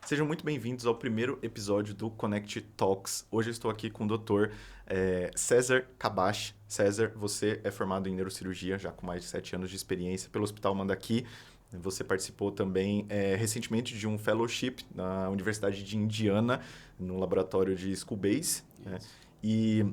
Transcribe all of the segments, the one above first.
Sejam muito bem-vindos ao primeiro episódio do Connect Talks. Hoje eu estou aqui com o Dr. César Kabashi. César, você é formado em neurocirurgia, já com mais de 7 anos de experiência pelo Hospital Mandaki. Você participou também recentemente de um fellowship na Universidade de Indiana, no laboratório de Schoolbase. E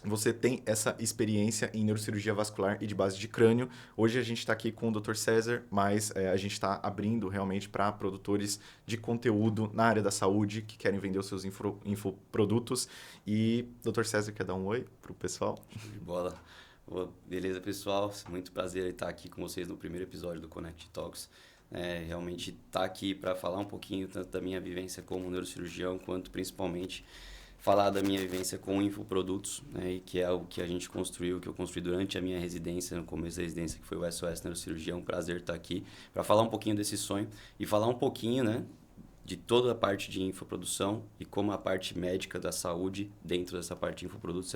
você tem essa experiência em neurocirurgia vascular e de base de crânio. Hoje a gente está aqui com o Dr. César, mas a gente está abrindo realmente para produtores de conteúdo na área da saúde que querem vender os seus infoprodutos. E Dr. César quer dar um oi para o pessoal? Show de bola. Beleza, pessoal? Muito prazer estar aqui com vocês no primeiro episódio do Connect Talks. Realmente estar aqui para falar um pouquinho tanto da minha vivência como neurocirurgião, quanto principalmente falar da minha vivência com infoprodutos, né, e que é o que a gente construiu, que eu construí durante a minha residência, no começo da residência, que foi o SOS Neurocirurgia. É um prazer estar aqui para falar um pouquinho desse sonho e falar um pouquinho, né, de toda a parte de infoprodução e como a parte médica da saúde dentro dessa parte de infoprodutos.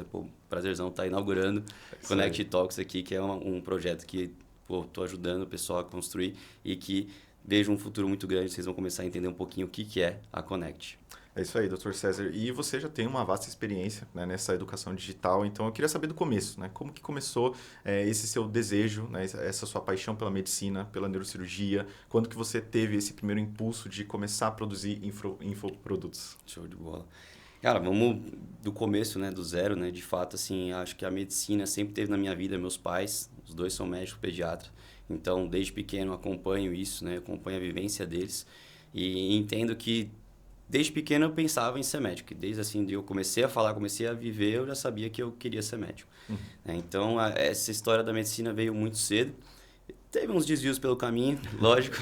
Prazerzão estar inaugurando o Connect Talks aqui, que é um projeto que estou ajudando o pessoal a construir e que vejo um futuro muito grande. Vocês vão começar a entender um pouquinho o que é a Connect. É isso aí, Dr. César. E você já tem uma vasta experiência, né, nessa educação digital, então eu queria saber do começo, né? Como que começou esse seu desejo, né, essa sua paixão pela medicina, pela neurocirurgia? Quando que você teve esse primeiro impulso de começar a produzir infoprodutos? Show de bola. Cara, vamos do começo, né, do zero, né? De fato, assim, acho que a medicina sempre teve na minha vida. Meus pais, os dois são médicos pediatras, então desde pequeno acompanho isso, né? Acompanho a vivência deles e entendo que desde pequeno eu pensava em ser médico. Desde assim, de eu comecei a falar, comecei a viver, eu já sabia que eu queria ser médico. Então, essa história da medicina veio muito cedo. Teve uns desvios pelo caminho, lógico,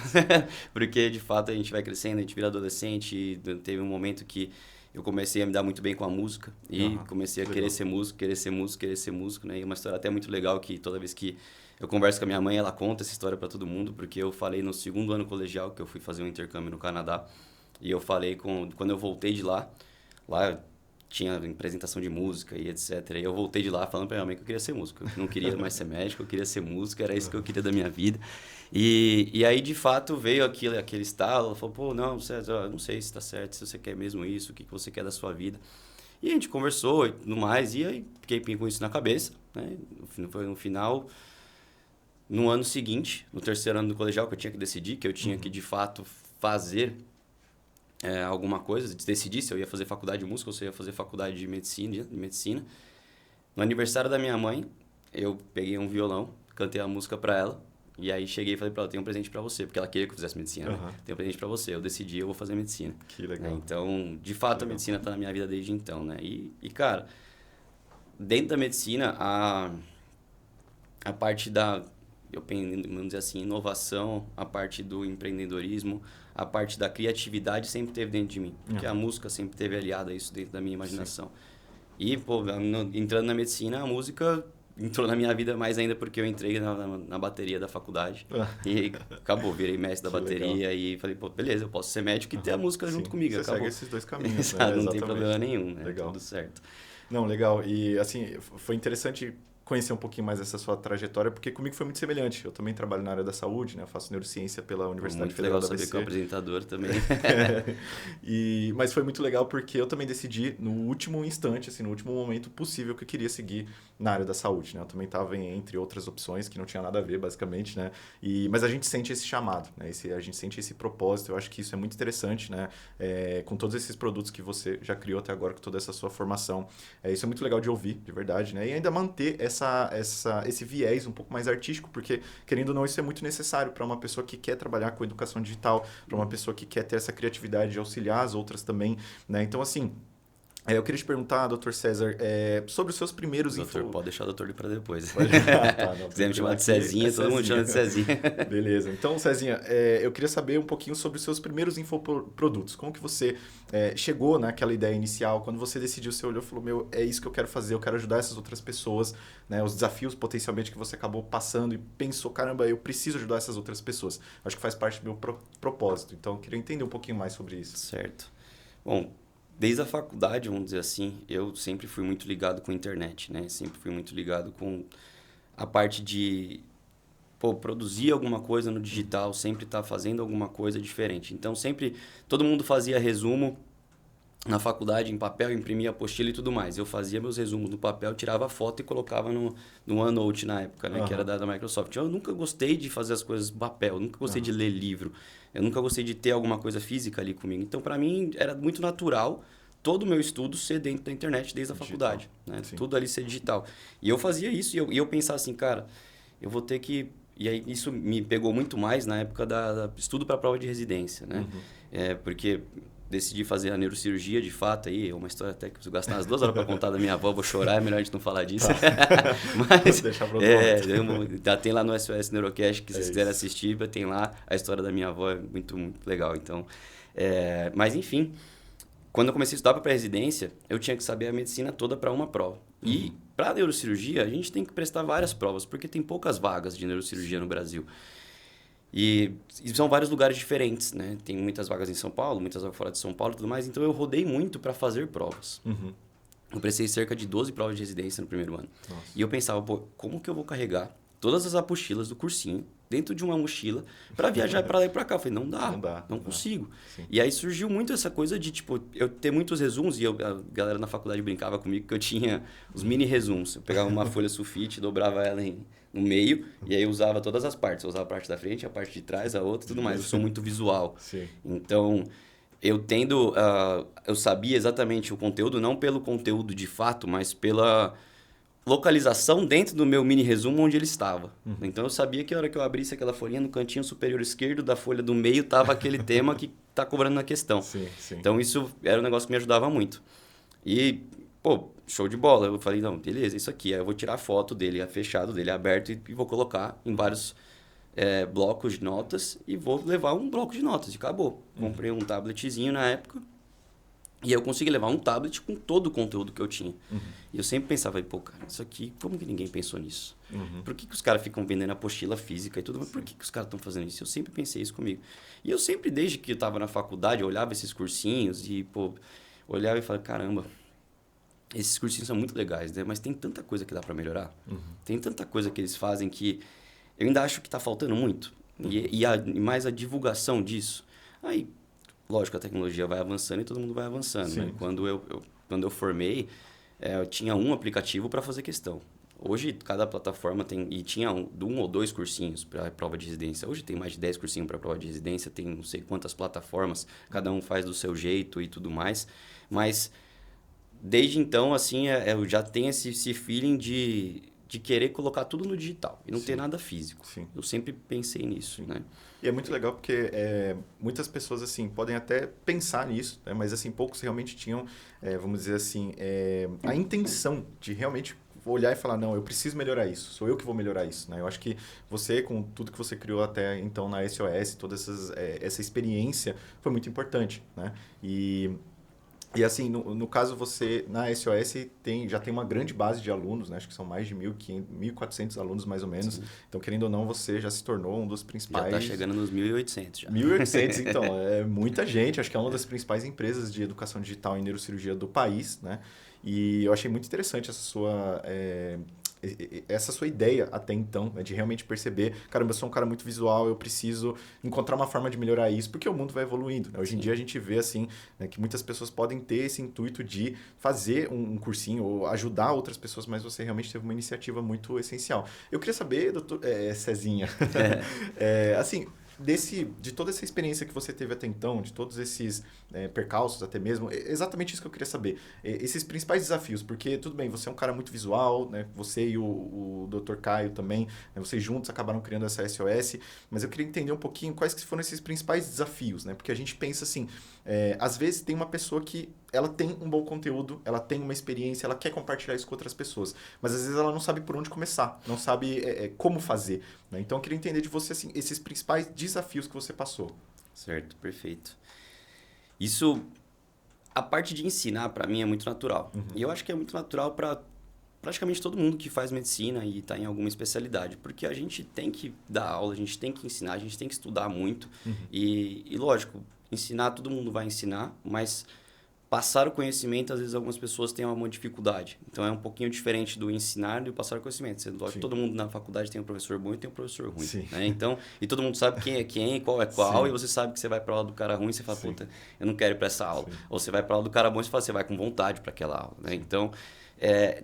porque de fato a gente vai crescendo, a gente vira adolescente. E teve um momento que eu comecei a me dar muito bem com a música e comecei a querer ser músico, querer ser músico, querer ser músico, né? E uma história até muito legal que toda vez que eu converso com a minha mãe, ela conta essa história para todo mundo, porque eu falei no segundo ano colegial que eu fui fazer um intercâmbio no Canadá. E eu falei quando eu voltei de lá tinha apresentação de música e etc. E eu voltei de lá falando pra minha mãe que eu queria ser músico. Eu não queria mais ser médico, eu queria ser músico, era isso que eu queria da minha vida. E aí, de fato, veio aquele estalo, ela falou, pô, não, César, eu não sei se tá certo, se você quer mesmo isso, o que você quer da sua vida. E a gente conversou e tudo mais, e aí fiquei com isso na cabeça, né? Foi no final, no ano seguinte, no terceiro ano do colegial, que eu tinha que decidir, que eu tinha que, de fato, fazer alguma coisa, decidir se eu ia fazer faculdade de música ou se eu ia fazer faculdade de medicina. No aniversário da minha mãe, eu peguei um violão, cantei a música pra ela, e aí cheguei e falei pra ela, tenho um presente pra você, porque ela queria que eu fizesse medicina, né? Tenho um presente pra você, eu decidi, eu vou fazer medicina. Que legal. Então, de fato, a medicina tá na minha vida desde então, né? E cara, dentro da medicina, a parte vamos dizer assim, inovação, a parte do empreendedorismo, a parte da criatividade sempre teve dentro de mim. Porque a música sempre teve aliada a isso dentro da minha imaginação. Sim. E, entrando na medicina, a música entrou na minha vida mais ainda porque eu entrei na bateria da faculdade. E acabou, virei mestre da bateria legal. E falei, beleza, eu posso ser médico e ter a música junto comigo. Você acabou. segue esses dois caminhos, Exato, né? Não tem problema nenhum, né? Legal. Tudo certo. Não, legal. E, assim, foi interessante conhecer um pouquinho mais essa sua trajetória, porque comigo foi muito semelhante. Eu também trabalho na área da saúde, né? Eu faço neurociência pela Universidade Federal da ABC. Muito legal saber que é um apresentador também. Mas foi muito legal porque eu também decidi no último instante, assim, no último momento possível que eu queria seguir na área da saúde, né? Eu também estava entre outras opções que não tinha nada a ver, basicamente, né? Mas a gente sente esse chamado, né? A gente sente esse propósito. Eu acho que isso é muito interessante, né? Com todos esses produtos que você já criou até agora, com toda essa sua formação. Isso é muito legal de ouvir, de verdade, né? E ainda manter esse viés um pouco mais artístico, porque, querendo ou não, isso é muito necessário para uma pessoa que quer trabalhar com educação digital, para uma pessoa que quer ter essa criatividade de auxiliar as outras também, né? Então, assim, eu queria te perguntar, Dr. César, sobre os seus primeiros... Doutor, pode deixar o doutor ali para depois. Tá, não, quiser me chamar de Cezinha, todo mundo chama de Cezinha. Beleza. Então, Cezinha, eu queria saber um pouquinho sobre os seus primeiros infoprodutos. Como que você chegou naquela ideia inicial? Quando você decidiu, você olhou e falou, é isso que eu quero fazer, eu quero ajudar essas outras pessoas, né? Os desafios potencialmente que você acabou passando e pensou, caramba, eu preciso ajudar essas outras pessoas. Acho que faz parte do meu propósito. Então, eu queria entender um pouquinho mais sobre isso. Certo. Bom, desde a faculdade, vamos dizer assim, eu sempre fui muito ligado com a internet, né? Sempre fui muito ligado com a parte de pô, produzir alguma coisa no digital, sempre estar fazendo alguma coisa diferente. Então, sempre, todo mundo fazia resumo na faculdade, em papel, imprimia apostila e tudo mais. Eu fazia meus resumos no papel, tirava foto e colocava no OneNote na época, né? Que era da Microsoft. Eu nunca gostei de fazer as coisas no papel, nunca gostei de ler livro. Eu nunca gostei de ter alguma coisa física ali comigo. Então, para mim, era muito natural todo o meu estudo ser dentro da internet desde a faculdade, né? Tudo ali ser digital. E eu fazia isso e eu pensava assim, cara, eu vou ter que... E aí isso me pegou muito mais na época da estudo para a prova de residência, né? Porque decidi fazer a neurocirurgia, de fato, aí é uma história até que eu vou gastar umas 2 horas para contar da minha avó, vou chorar, é melhor a gente não falar disso. Mas deixar pra já tem lá no SOS Neurocast, que vocês quiserem assistir, tem lá a história da minha avó, é muito, muito legal. Então, mas enfim, quando eu comecei a estudar para pré-residência, eu tinha que saber a medicina toda para uma prova. E para neurocirurgia, a gente tem que prestar várias provas, porque tem poucas vagas de neurocirurgia no Brasil. E são vários lugares diferentes, né? Tem muitas vagas em São Paulo, muitas vagas fora de São Paulo e tudo mais. Então, eu rodei muito para fazer provas. Eu prestei cerca de 12 provas de residência no primeiro ano. Nossa. E eu pensava, pô, como que eu vou carregar todas as apostilas do cursinho dentro de uma mochila para viajar para lá e para cá? Eu falei, não consigo. Sim. E aí surgiu muito essa coisa de, tipo, eu ter muitos resumos. E a galera na faculdade brincava comigo que eu tinha os mini resumos. Eu pegava uma folha sulfite, dobrava ela no meio, e aí eu usava todas as partes. Eu usava a parte da frente, a parte de trás, a outra e tudo mais. Eu sou muito visual. Sim. Então, eu sabia exatamente o conteúdo, não pelo conteúdo de fato, mas pela localização dentro do meu mini resumo onde ele estava. Então, eu sabia que a hora que eu abrisse aquela folhinha, no cantinho superior esquerdo da folha do meio, estava aquele tema que está cobrando na questão. Sim. Então, isso era um negócio que me ajudava muito. E, pô, show de bola. Eu falei, não, beleza, isso aqui. Aí eu vou tirar a foto dele fechado, dele aberto e vou colocar em vários blocos de notas e vou levar um bloco de notas e acabou. Comprei um tabletzinho na época e eu consegui levar um tablet com todo o conteúdo que eu tinha. E eu sempre pensava, pô, cara, isso aqui, como que ninguém pensou nisso? Por que os caras ficam vendendo apostila física e tudo? Mas por que os caras estão fazendo isso? Eu sempre pensei isso comigo. E eu sempre, desde que eu estava na faculdade, eu olhava esses cursinhos e, pô, olhava e falava, caramba, esses cursinhos são muito legais, né? Mas tem tanta coisa que dá para melhorar. Tem tanta coisa que eles fazem que eu ainda acho que está faltando muito. E mais a divulgação disso. Aí, lógico, a tecnologia vai avançando e todo mundo vai avançando. Né? Quando eu formei, eu tinha um aplicativo para fazer questão. Hoje, cada plataforma tem... E tinha um ou 2 cursinhos para prova de residência. Hoje tem mais de 10 cursinhos para prova de residência. Tem não sei quantas plataformas. Cada um faz do seu jeito e tudo mais. Mas... Desde então, assim, eu já tenho esse feeling de querer colocar tudo no digital e não ter nada físico. Eu sempre pensei nisso, né? E é muito legal porque muitas pessoas, assim, podem até pensar nisso, né? Mas, assim, poucos realmente tinham, vamos dizer assim, a intenção de realmente olhar e falar, não, eu preciso melhorar isso, sou eu que vou melhorar isso, né? Eu acho que você, com tudo que você criou até então na SOS, toda essa experiência foi muito importante, né? E assim, no caso você, na SOS, já tem uma grande base de alunos, né? Acho que são mais de 1.400 alunos, mais ou menos. Sim. Então, querendo ou não, você já se tornou um dos principais... Já está chegando nos 1.800 já. 1.800, então. É muita gente. Acho que é uma das principais empresas de educação digital em neurocirurgia do país, né? E eu achei muito interessante essa sua ideia até então, né, de realmente perceber, caramba, eu sou um cara muito visual, eu preciso encontrar uma forma de melhorar isso, porque o mundo vai evoluindo. Né? Hoje em dia a gente vê assim, né, que muitas pessoas podem ter esse intuito de fazer um cursinho ou ajudar outras pessoas, mas você realmente teve uma iniciativa muito essencial. Eu queria saber, doutor Cezinha, assim... De toda essa experiência que você teve até então, de todos esses percalços até mesmo, exatamente isso que eu queria saber. Esses principais desafios, porque tudo bem, você é um cara muito visual, né? Você e o Dr. Caio também, né? Vocês juntos acabaram criando essa SOS, mas eu queria entender um pouquinho quais que foram esses principais desafios, né? Porque a gente pensa assim, às vezes tem uma pessoa que ela tem um bom conteúdo, ela tem uma experiência, ela quer compartilhar isso com outras pessoas, mas às vezes ela não sabe por onde começar, não sabe como fazer. Né? Então eu queria entender de você assim, esses principais desafios que você passou. Certo, perfeito. Isso, a parte de ensinar para mim é muito natural. E eu acho que é muito natural para praticamente todo mundo que faz medicina e está em alguma especialidade, porque a gente tem que dar aula, a gente tem que ensinar, a gente tem que estudar muito. E lógico, ensinar todo mundo vai ensinar, mas passar o conhecimento, às vezes algumas pessoas têm uma dificuldade. Então é um pouquinho diferente do ensinar e do passar o conhecimento. Lógico que todo mundo na faculdade tem um professor bom e tem um professor ruim. Né? Então, e todo mundo sabe quem é quem, qual é qual, e você sabe que você vai para a aula do cara ruim e você fala, puta, eu não quero ir para essa aula. Ou você vai para a aula do cara bom e você fala, você vai com vontade para aquela aula. Né? Então,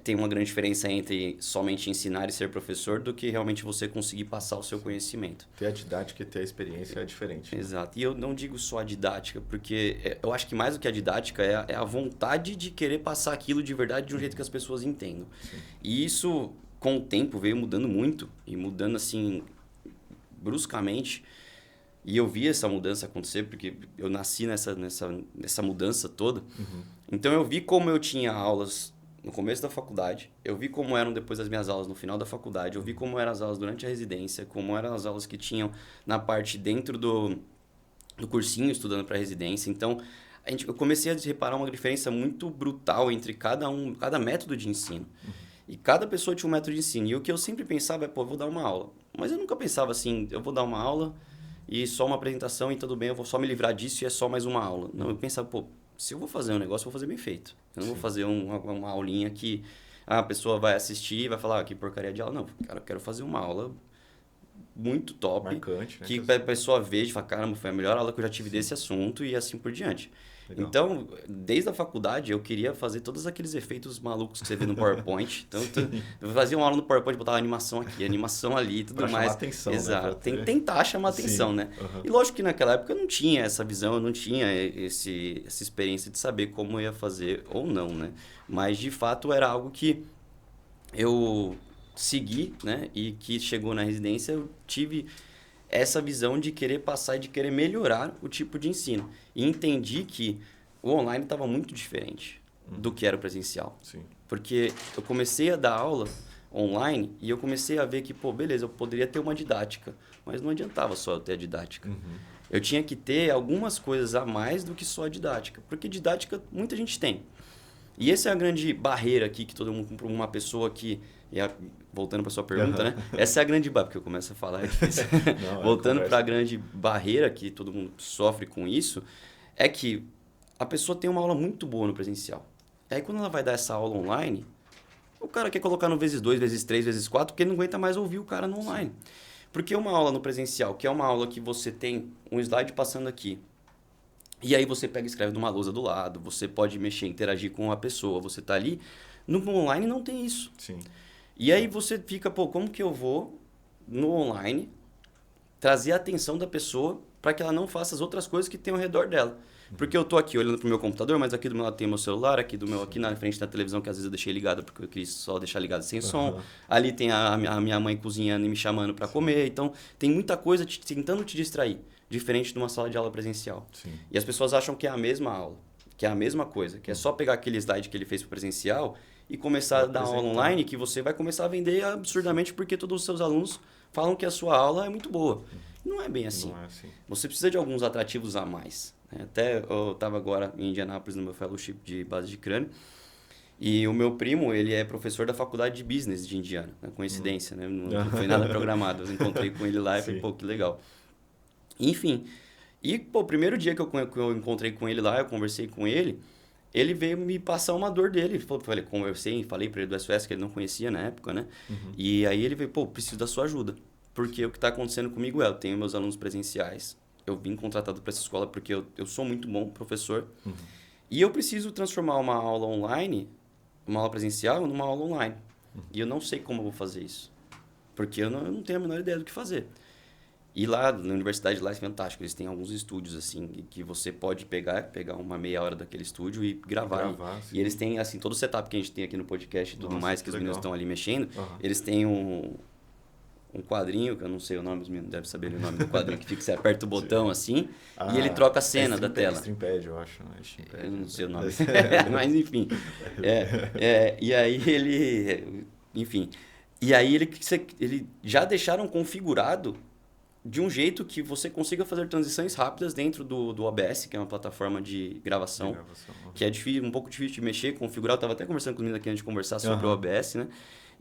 tem uma grande diferença entre somente ensinar e ser professor do que realmente você conseguir passar o seu conhecimento. Ter a didática e ter a experiência é diferente. Né? Exato. E eu não digo só a didática, porque eu acho que mais do que a didática é a vontade de querer passar aquilo de verdade de um jeito que as pessoas entendam. Sim. E isso, com o tempo, veio mudando muito. E mudando, assim, bruscamente. E eu vi essa mudança acontecer, porque eu nasci nessa mudança toda. Uhum. Então, eu vi como eu tinha aulas no começo da faculdade, eu vi como eram depois as minhas aulas no final da faculdade, eu vi como eram as aulas durante a residência, como eram as aulas que tinham na parte dentro do cursinho estudando para residência. Então, eu comecei a reparar uma diferença muito brutal entre cada método de ensino. Uhum. E cada pessoa tinha um método de ensino. E o que eu sempre pensava é, eu vou dar uma aula. Mas eu nunca pensava assim, eu vou dar uma aula e só uma apresentação e tudo bem, eu vou só me livrar disso e é só mais uma aula. Não, eu pensava, se eu vou fazer um negócio, eu vou fazer bem feito. Eu não vou fazer uma aulinha que a pessoa vai assistir e vai falar, que porcaria de aula. Não, cara, eu quero fazer uma aula muito top. Marcante, né? Que a pessoa veja e fala, caramba, foi a melhor aula que eu já tive desse assunto e assim por diante. Legal. Então, desde a faculdade, eu queria fazer todos aqueles efeitos malucos que você vê no PowerPoint. Então, eu fazia uma aula no PowerPoint, botava animação aqui, animação ali e tudo mais. Chamar atenção, exato. Né? Tentar chamar atenção, né? Uhum. E lógico que naquela época eu não tinha essa visão, eu não tinha essa experiência de saber como eu ia fazer ou não, né? Mas, de fato, era algo que eu segui, né? E que chegou na residência, eu tive essa visão de querer passar e de querer melhorar o tipo de ensino. E entendi que o online estava muito diferente do que era o presencial. Sim. Porque eu comecei a dar aula online e eu comecei a ver que, beleza, eu poderia ter uma didática, mas não adiantava só eu ter a didática. Uhum. Eu tinha que ter algumas coisas a mais do que só a didática, porque didática muita gente tem. E essa é a grande barreira aqui que todo mundo, uma pessoa que... voltando para sua pergunta, né? Essa é a grande barreira, porque eu começo a falar, é difícil. Não, voltando para a grande barreira que todo mundo sofre com isso, é que a pessoa tem uma aula muito boa no presencial. E aí, quando ela vai dar essa aula online, o cara quer colocar no vezes 2, vezes 3, vezes 4, porque ele não aguenta mais ouvir o cara no online. Sim. Porque uma aula no presencial, que é uma aula que você tem um slide passando aqui, e aí você pega e escreve numa lousa do lado, você pode mexer, interagir com a pessoa, você tá ali. No online não tem isso. Sim. E aí você fica, como que eu vou, no online, trazer a atenção da pessoa para que ela não faça as outras coisas que tem ao redor dela. Porque eu tô aqui olhando pro meu computador, mas aqui do meu lado tem meu celular, aqui na frente da televisão, que às vezes eu deixei ligada porque eu quis só deixar ligado sem som. Ali tem a minha mãe cozinhando e me chamando para comer. Então, tem muita coisa tentando te distrair, diferente de uma sala de aula presencial. Sim. E as pessoas acham que é a mesma aula, que é a mesma coisa, que é só pegar aquele slide que ele fez pro presencial e começar a dar aula online, que você vai começar a vender absurdamente porque todos os seus alunos falam que a sua aula é muito boa. Não é bem assim. Não é assim. Você precisa de alguns atrativos a mais. Até eu estava agora em Indianápolis no meu fellowship de base de crânio e o meu primo, ele é professor da faculdade de business de Indiana. Coincidência, né? Não foi nada programado. Eu encontrei com ele lá e falei, que legal. Enfim, e o primeiro dia que eu encontrei com ele lá, eu conversei com ele, ele veio me passar uma dor dele. Falei para ele do SOS, que ele não conhecia na época, né? Uhum. E aí ele veio, preciso da sua ajuda. Porque o que está acontecendo comigo eu tenho meus alunos presenciais, eu vim contratado para essa escola porque eu sou muito bom professor, e eu preciso transformar uma aula online, uma aula presencial, numa aula online. E eu não sei como eu vou fazer isso, porque eu não tenho a menor ideia do que fazer. E lá, na universidade lá é fantástico, eles têm alguns estúdios assim, que você pode pegar uma meia hora daquele estúdio e gravar. E eles têm assim, todo o setup que a gente tem aqui no podcast e tudo mais, que os meninos estão ali mexendo, eles têm um quadrinho, que eu não sei o nome, os meninos devem saber o nome do quadrinho, que fica, você aperta o botão assim, e ele troca a cena da tela. Streampad, eu acho. Eu não sei o nome. Mas enfim. E aí ele... Enfim. E aí ele já deixaram configurado de um jeito que você consiga fazer transições rápidas dentro do OBS, que é uma plataforma de gravação. Que é difícil, um pouco difícil de mexer, configurar. Eu estava até conversando com o menino aqui antes de conversar sobre o OBS, né?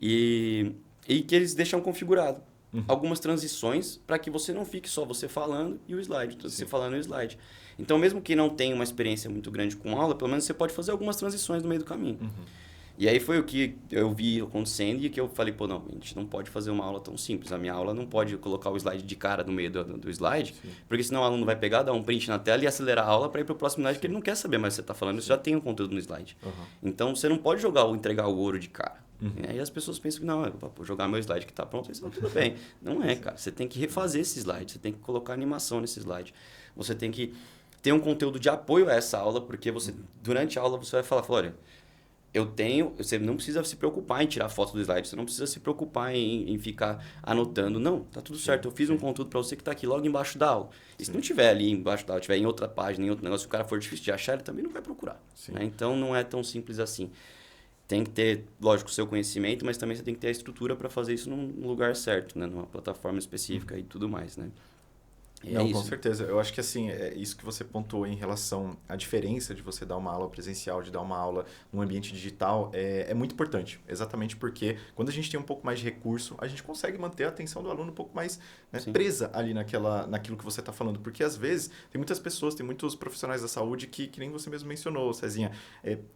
E que eles deixam configurado algumas transições para que você não fique só você falando e o slide. Você falando e o slide. Então, mesmo que não tenha uma experiência muito grande com aula, pelo menos você pode fazer algumas transições no meio do caminho. E aí foi o que eu vi acontecendo e que eu falei, pô, não, a gente não pode fazer uma aula tão simples. A minha aula não pode colocar o slide de cara no meio do slide, porque senão o aluno vai pegar, dar um print na tela e acelerar a aula para ir para o próximo slide, porque ele não quer saber mais o que você está falando, você já tem o conteúdo no slide. Então, você não pode entregar o ouro de cara. E aí as pessoas pensam que não, eu vou jogar meu slide que está pronto, isso tudo bem. Não é, cara. Você tem que refazer esse slide, você tem que colocar animação nesse slide. Você tem que ter um conteúdo de apoio a essa aula, porque você durante a aula você vai falar, olha, você não precisa se preocupar em tirar foto do slide, você não precisa se preocupar em ficar anotando. Não, tá tudo certo, eu fiz um conteúdo para você que está aqui logo embaixo da aula. E se não tiver ali embaixo da aula, tiver em outra página, em outro negócio, se o cara for difícil de achar, ele também não vai procurar. Né? Então, não é tão simples assim. Tem que ter, lógico, o seu conhecimento, mas também você tem que ter a estrutura para fazer isso num lugar certo, né? Numa plataforma específica e tudo mais, né? Não, com certeza. Eu acho que assim, é isso que você pontuou em relação à diferença de você dar uma aula presencial, de dar uma aula num ambiente digital, é muito importante. Exatamente porque quando a gente tem um pouco mais de recurso, a gente consegue manter a atenção do aluno um pouco mais, né, presa ali naquilo que você está falando. Porque às vezes tem muitas pessoas, tem muitos profissionais da saúde que nem você mesmo mencionou, Cezinha,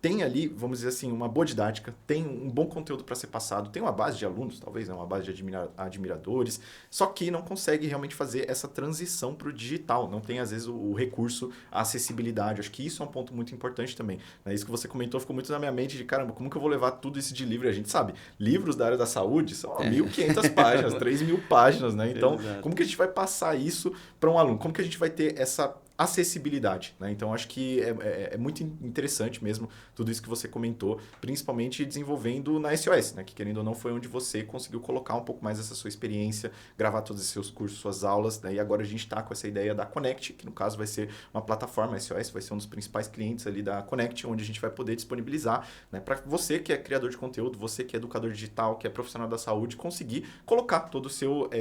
tem ali, vamos dizer assim, uma boa didática, tem um bom conteúdo para ser passado, tem uma base de alunos, talvez, né, uma base de admiradores, só que não consegue realmente fazer essa transição para o digital, não tem às vezes o recurso, a acessibilidade. Acho que isso é um ponto muito importante também. Né? Isso que você comentou ficou muito na minha mente de caramba, como que eu vou levar tudo isso de livro? A gente sabe, livros da área da saúde são 1.500 páginas, 3.000 páginas, né? Então, como que a gente vai passar isso para um aluno? Como que a gente vai ter essa acessibilidade, né? Então, acho que é muito interessante mesmo tudo isso que você comentou, principalmente desenvolvendo na SOS, né? Que querendo ou não foi onde você conseguiu colocar um pouco mais essa sua experiência, gravar todos os seus cursos, suas aulas, né? E agora a gente está com essa ideia da Connect, que no caso vai ser uma plataforma, a SOS vai ser um dos principais clientes ali da Connect, onde a gente vai poder disponibilizar, né? Para você que é criador de conteúdo, você que é educador digital, que é profissional da saúde, conseguir colocar todo o seu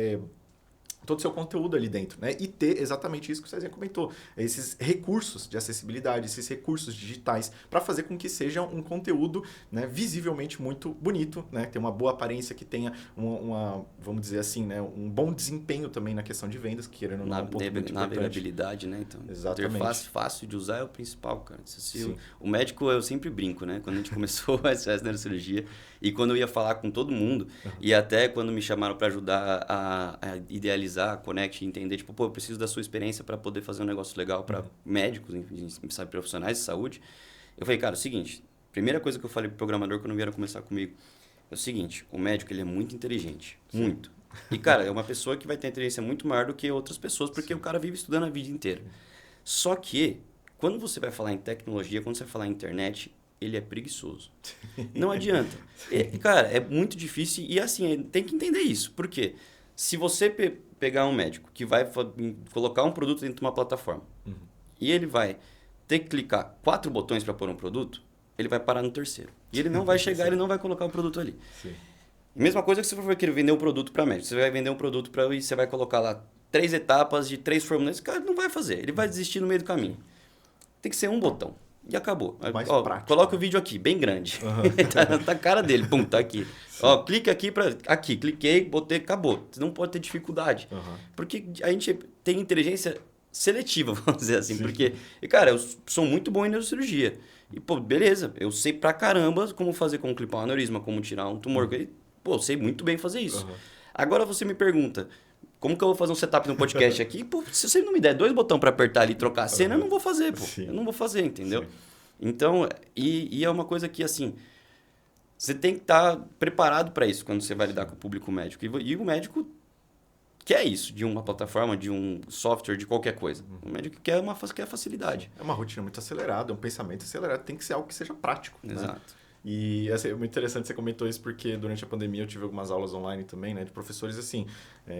conteúdo ali dentro, né? E ter exatamente isso que o Cezinha comentou, esses recursos de acessibilidade, esses recursos digitais, para fazer com que seja um conteúdo, né, visivelmente muito bonito, né? Que tenha uma boa aparência, que tenha vamos dizer assim, né, um bom desempenho também na questão de vendas, que querendo ou não, é um ponto muito importante. Navegabilidade, né? Então, exatamente. Interface fácil de usar é o principal, cara. O médico, eu sempre brinco, né? Quando a gente começou a SOS Neurocirurgia, e quando eu ia falar com todo mundo, e até quando me chamaram para ajudar a idealizar a Connect e entender, tipo, pô, eu preciso da sua experiência para poder fazer um negócio legal para médicos, enfim, sabe, profissionais de saúde. Eu falei, cara, é o seguinte, primeira coisa que eu falei pro programador quando vieram conversar comigo, é o seguinte, o médico, ele é muito inteligente, muito. E, cara, é uma pessoa que vai ter inteligência muito maior do que outras pessoas, porque o cara vive estudando a vida inteira. Só que, quando você vai falar em tecnologia, quando você vai falar em internet, ele é preguiçoso. Não adianta. Cara, é muito difícil e assim, tem que entender isso. Por quê? Se você pegar um médico que vai colocar um produto dentro de uma plataforma e ele vai ter que clicar 4 botões para pôr um produto, ele vai parar no terceiro. E ele não vai chegar, ele não vai colocar o produto ali. Sim. Mesma coisa que se você for querer vender um produto para médico. Você vai vender um produto e você vai colocar lá 3 etapas de 3 formulários. O cara não vai fazer, ele vai desistir no meio do caminho. Tem que ser um botão. E acabou. Prático, coloca o vídeo aqui, bem grande. Tá a cara dele, pum, tá aqui. Ó, clica aqui aqui, cliquei, botei, acabou. Você não pode ter dificuldade. Porque a gente tem inteligência seletiva, vamos dizer assim. Porque, cara, eu sou muito bom em neurocirurgia. E, pô, beleza, eu sei pra caramba como fazer, como clipar um aneurisma, como tirar um tumor. Pô, eu sei muito bem fazer isso. Agora você me pergunta, como que eu vou fazer um setup no podcast aqui? Pô, se você não me der 2 botões para apertar ali e trocar a cena, eu não vou fazer, pô. Sim. Eu não vou fazer, entendeu? Sim. Então, e é uma coisa que, assim, você tem que estar preparado para isso quando você vai lidar com o público médico. E o médico quer isso, de uma plataforma, de um software, de qualquer coisa. O médico quer facilidade. É uma rotina muito acelerada, é um pensamento acelerado. Tem que ser algo que seja prático. Exato. Né? E assim, é muito interessante você comentou isso, porque durante a pandemia eu tive algumas aulas online também, né, de professores assim,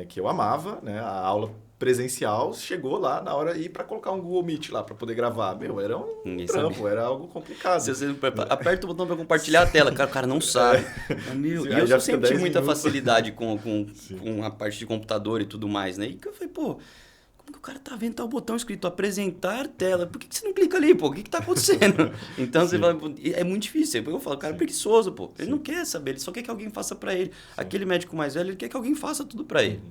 que eu amava, né, a aula presencial chegou lá na hora de ir para colocar um Google Meet lá para poder gravar. Meu, era um trampo, era algo complicado. Se você aperta o botão para compartilhar a tela, o cara não sabe. Meu, e eu sempre tive muita facilidade com a parte de computador e tudo mais, né? E que eu falei, pô, como que o cara tá vendo tal botão escrito apresentar tela? Por que você não clica ali, pô? O que tá acontecendo? Então, você fala, é muito difícil. Eu falo, cara, é preguiçoso, pô. Ele não quer saber, ele só quer que alguém faça para ele. Aquele médico mais velho, ele quer que alguém faça tudo para ele.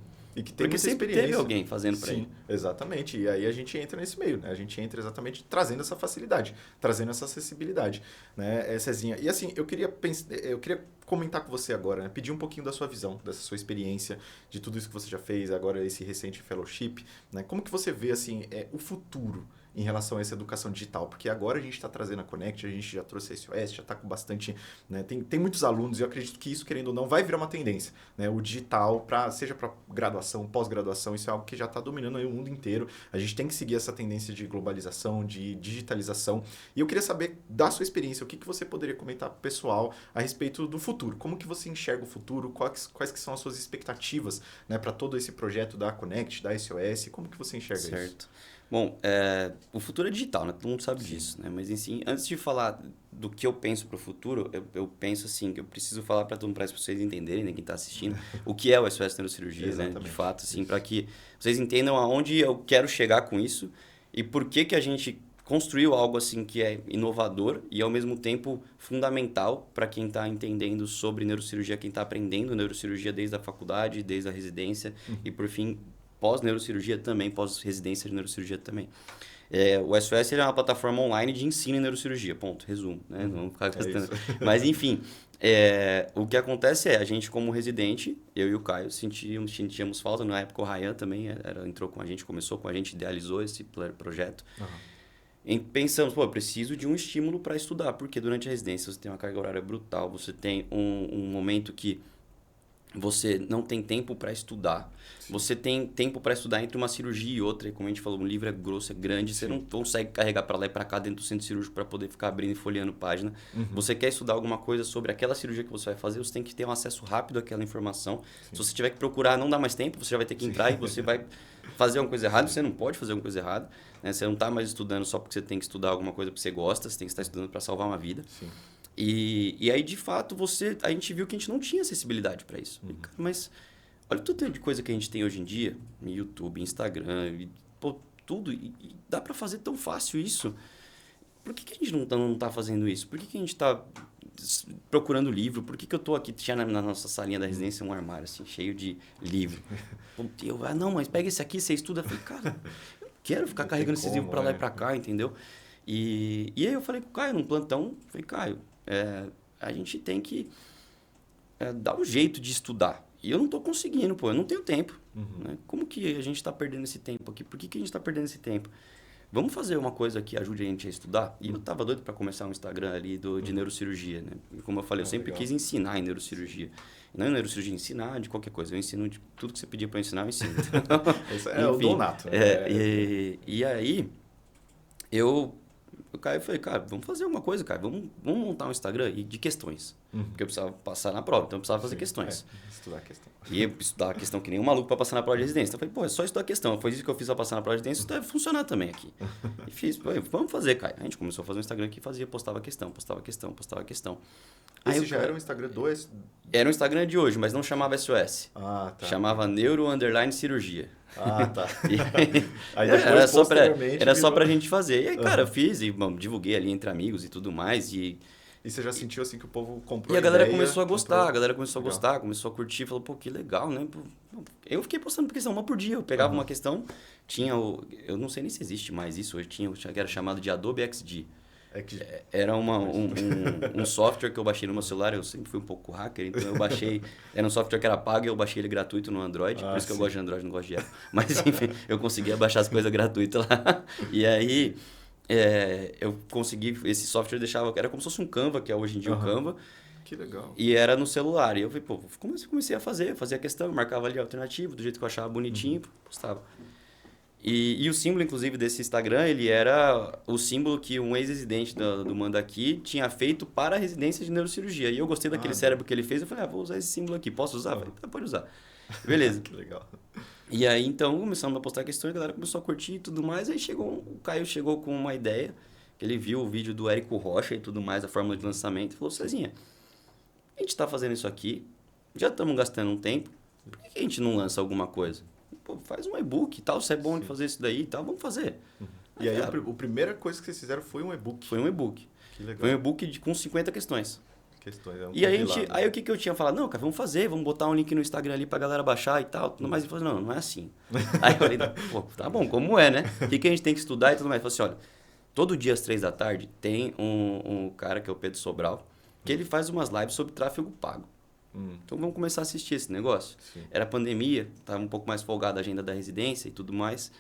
e que tem Porque muita sempre experiência. teve alguém fazendo para Sim, ele. exatamente. E aí a gente entra nesse meio, né? A gente entra exatamente trazendo essa facilidade, trazendo essa acessibilidade, né, Cezinha? E assim, eu queria comentar com você agora, né? Pedir um pouquinho da sua visão, dessa sua experiência, de tudo isso que você já fez, agora esse recente fellowship, né? Como que você vê, assim, o futuro em relação a essa educação digital? Porque agora a gente está trazendo a Connect, a gente já trouxe a SOS, já está com bastante... Né? Tem muitos alunos e eu acredito que isso, querendo ou não, vai virar uma tendência. Né? O digital, seja para graduação, pós-graduação, isso é algo que já está dominando aí o mundo inteiro. A gente tem que seguir essa tendência de globalização, de digitalização. E eu queria saber, da sua experiência, o que você poderia comentar para o pessoal a respeito do futuro? Como que você enxerga o futuro? Quais que são as suas expectativas, né, para todo esse projeto da Connect, da SOS? Como que você enxerga isso? Certo. Bom, o futuro é digital, né? Todo mundo sabe disso, né? Mas, enfim, antes de falar do que eu penso para o futuro, eu penso assim, que eu preciso falar para vocês entenderem, né, quem está assistindo, o que é o SOS Neurocirurgia, né? De fato, assim, para que vocês entendam aonde eu quero chegar com isso e por que a gente construiu algo assim que é inovador e, ao mesmo tempo, fundamental para quem está entendendo sobre neurocirurgia, quem está aprendendo neurocirurgia desde a faculdade, desde a residência e, por fim, pós-neurocirurgia também, pós-residência de neurocirurgia também. O SOS é uma plataforma online de ensino em neurocirurgia, ponto, resumo. Né? Não vamos ficar gastando. Mas, enfim, o que acontece a gente como residente, eu e o Caio, sentíamos falta. Na época o Ryan também entrou com a gente, começou com a gente, idealizou esse projeto. E pensamos, eu preciso de um estímulo para estudar, porque durante a residência você tem uma carga horária brutal, você tem um momento que você não tem tempo para estudar. Sim. Você tem tempo para estudar entre uma cirurgia e outra. E como a gente falou, um livro é grosso, é grande. Sim. Você não consegue carregar para lá e para cá dentro do centro cirúrgico para poder ficar abrindo e folheando página. Você quer estudar alguma coisa sobre aquela cirurgia que você vai fazer, você tem que ter um acesso rápido àquela informação. Sim. Se você tiver que procurar, não dá mais tempo, você já vai ter que entrar e você vai fazer uma coisa errada. Você não pode fazer alguma coisa errada. Né? Você não está mais estudando só porque você tem que estudar alguma coisa que você gosta. Você tem que estar estudando para salvar uma vida. Sim. E aí, de fato, a gente viu que a gente não tinha acessibilidade para isso. Mas olha o tanto de coisa que a gente tem hoje em dia, no YouTube, Instagram, tudo. E dá para fazer tão fácil isso. Por que a gente não tá fazendo isso? Por que a gente está procurando livro? Por que eu estou aqui? Tinha na nossa salinha da residência um armário assim, cheio de livro. Não, mas pega esse aqui, você estuda. Eu falei, cara, eu não quero ficar carregando esses livros para lá e para cá, entendeu? E aí eu falei com o Caio, num plantão, Caio, a gente tem que dar um jeito de estudar. E eu não estou conseguindo, eu não tenho tempo. Né? Como que a gente está perdendo esse tempo aqui? Por que a gente está perdendo esse tempo? Vamos fazer uma coisa que ajude a gente a estudar? E eu estava doido para começar um Instagram ali de neurocirurgia. Né? E como eu falei, eu sempre quis ensinar em neurocirurgia. Não em neurocirurgia ensinar de qualquer coisa. Eu ensino de tudo que você pedir para eu ensinar, eu ensino. Isso o dom nato. Né? E aí, o Caio falei, cara, vamos fazer uma coisa, cara. Vamos montar um Instagram de questões. Porque eu precisava passar na prova, então eu precisava fazer questões. Estudar a questão. E eu estudar a questão que nem um maluco para passar na prova de residência. Então eu falei, é só estudar a questão. Foi isso que eu fiz para passar na prova de residência, isso deve funcionar também aqui. E fiz, vamos fazer, Caio. A gente começou a fazer um Instagram que postava questão. Esse já era um Instagram Era um Instagram de hoje, mas não chamava SOS. Ah, tá. Chamava Neuro_Cirurgia. Ah, tá. Aí depois, era só pra gente fazer. E aí, cara, eu fiz e divulguei ali entre amigos e tudo mais. E você já sentiu assim que o povo comprou? E a galera começou a gostar, começou a curtir. Falou, que legal, né? Eu fiquei postando por questão, uma por dia. Eu pegava uma questão, tinha eu não sei nem se existe mais isso. Hoje tinha o que era chamado de Adobe XD. Era um software que eu baixei no meu celular. Eu sempre fui um pouco hacker, então eu baixei. Era um software que era pago e eu baixei ele gratuito no Android. Por isso que eu gosto de Android, não gosto de Apple. Mas enfim, eu conseguia baixar as coisas gratuitas lá. E aí eu consegui. Esse software era como se fosse um Canva, que é hoje em dia o Canva. Que legal. E era no celular. E eu falei, comecei a fazer a questão, marcava ali alternativo, do jeito que eu achava bonitinho, postava. E o símbolo, inclusive, desse Instagram, ele era o símbolo que um ex-residente do Mandaki tinha feito para a residência de neurocirurgia. E eu gostei daquele cérebro que ele fez. Eu falei, vou usar esse símbolo aqui. Posso usar? Falei, pode usar. Beleza. Que legal. E aí, então, começamos a postar questões, a galera começou a curtir e tudo mais. Aí o Caio chegou com uma ideia. Ele viu o vídeo do Érico Rocha e tudo mais, a fórmula de lançamento. E falou, Cezinha, a gente está fazendo isso aqui, já estamos gastando um tempo. Por que a gente não lança alguma coisa? Faz um e-book e tal, se é bom de fazer isso daí e tal, vamos fazer. E aí, a primeira coisa que vocês fizeram foi um e-book. Foi um e-book. Que legal. Foi um e-book com 50 questões. questões. E aí o que eu tinha falado? Não, cara, vamos fazer, vamos botar um link no Instagram ali pra galera baixar e tal, tudo mais. Ele falou, não, não é assim. Aí eu falei, pô, tá bom, como é, né? O que a gente tem que estudar e tudo mais. Ele falou assim, olha, todo dia às 3 da tarde tem um cara que é o Pedro Sobral, que ele faz umas lives sobre tráfego pago. Então vamos começar a assistir esse negócio. Sim. Era pandemia, estava um pouco mais folgada a agenda da residência e tudo mais.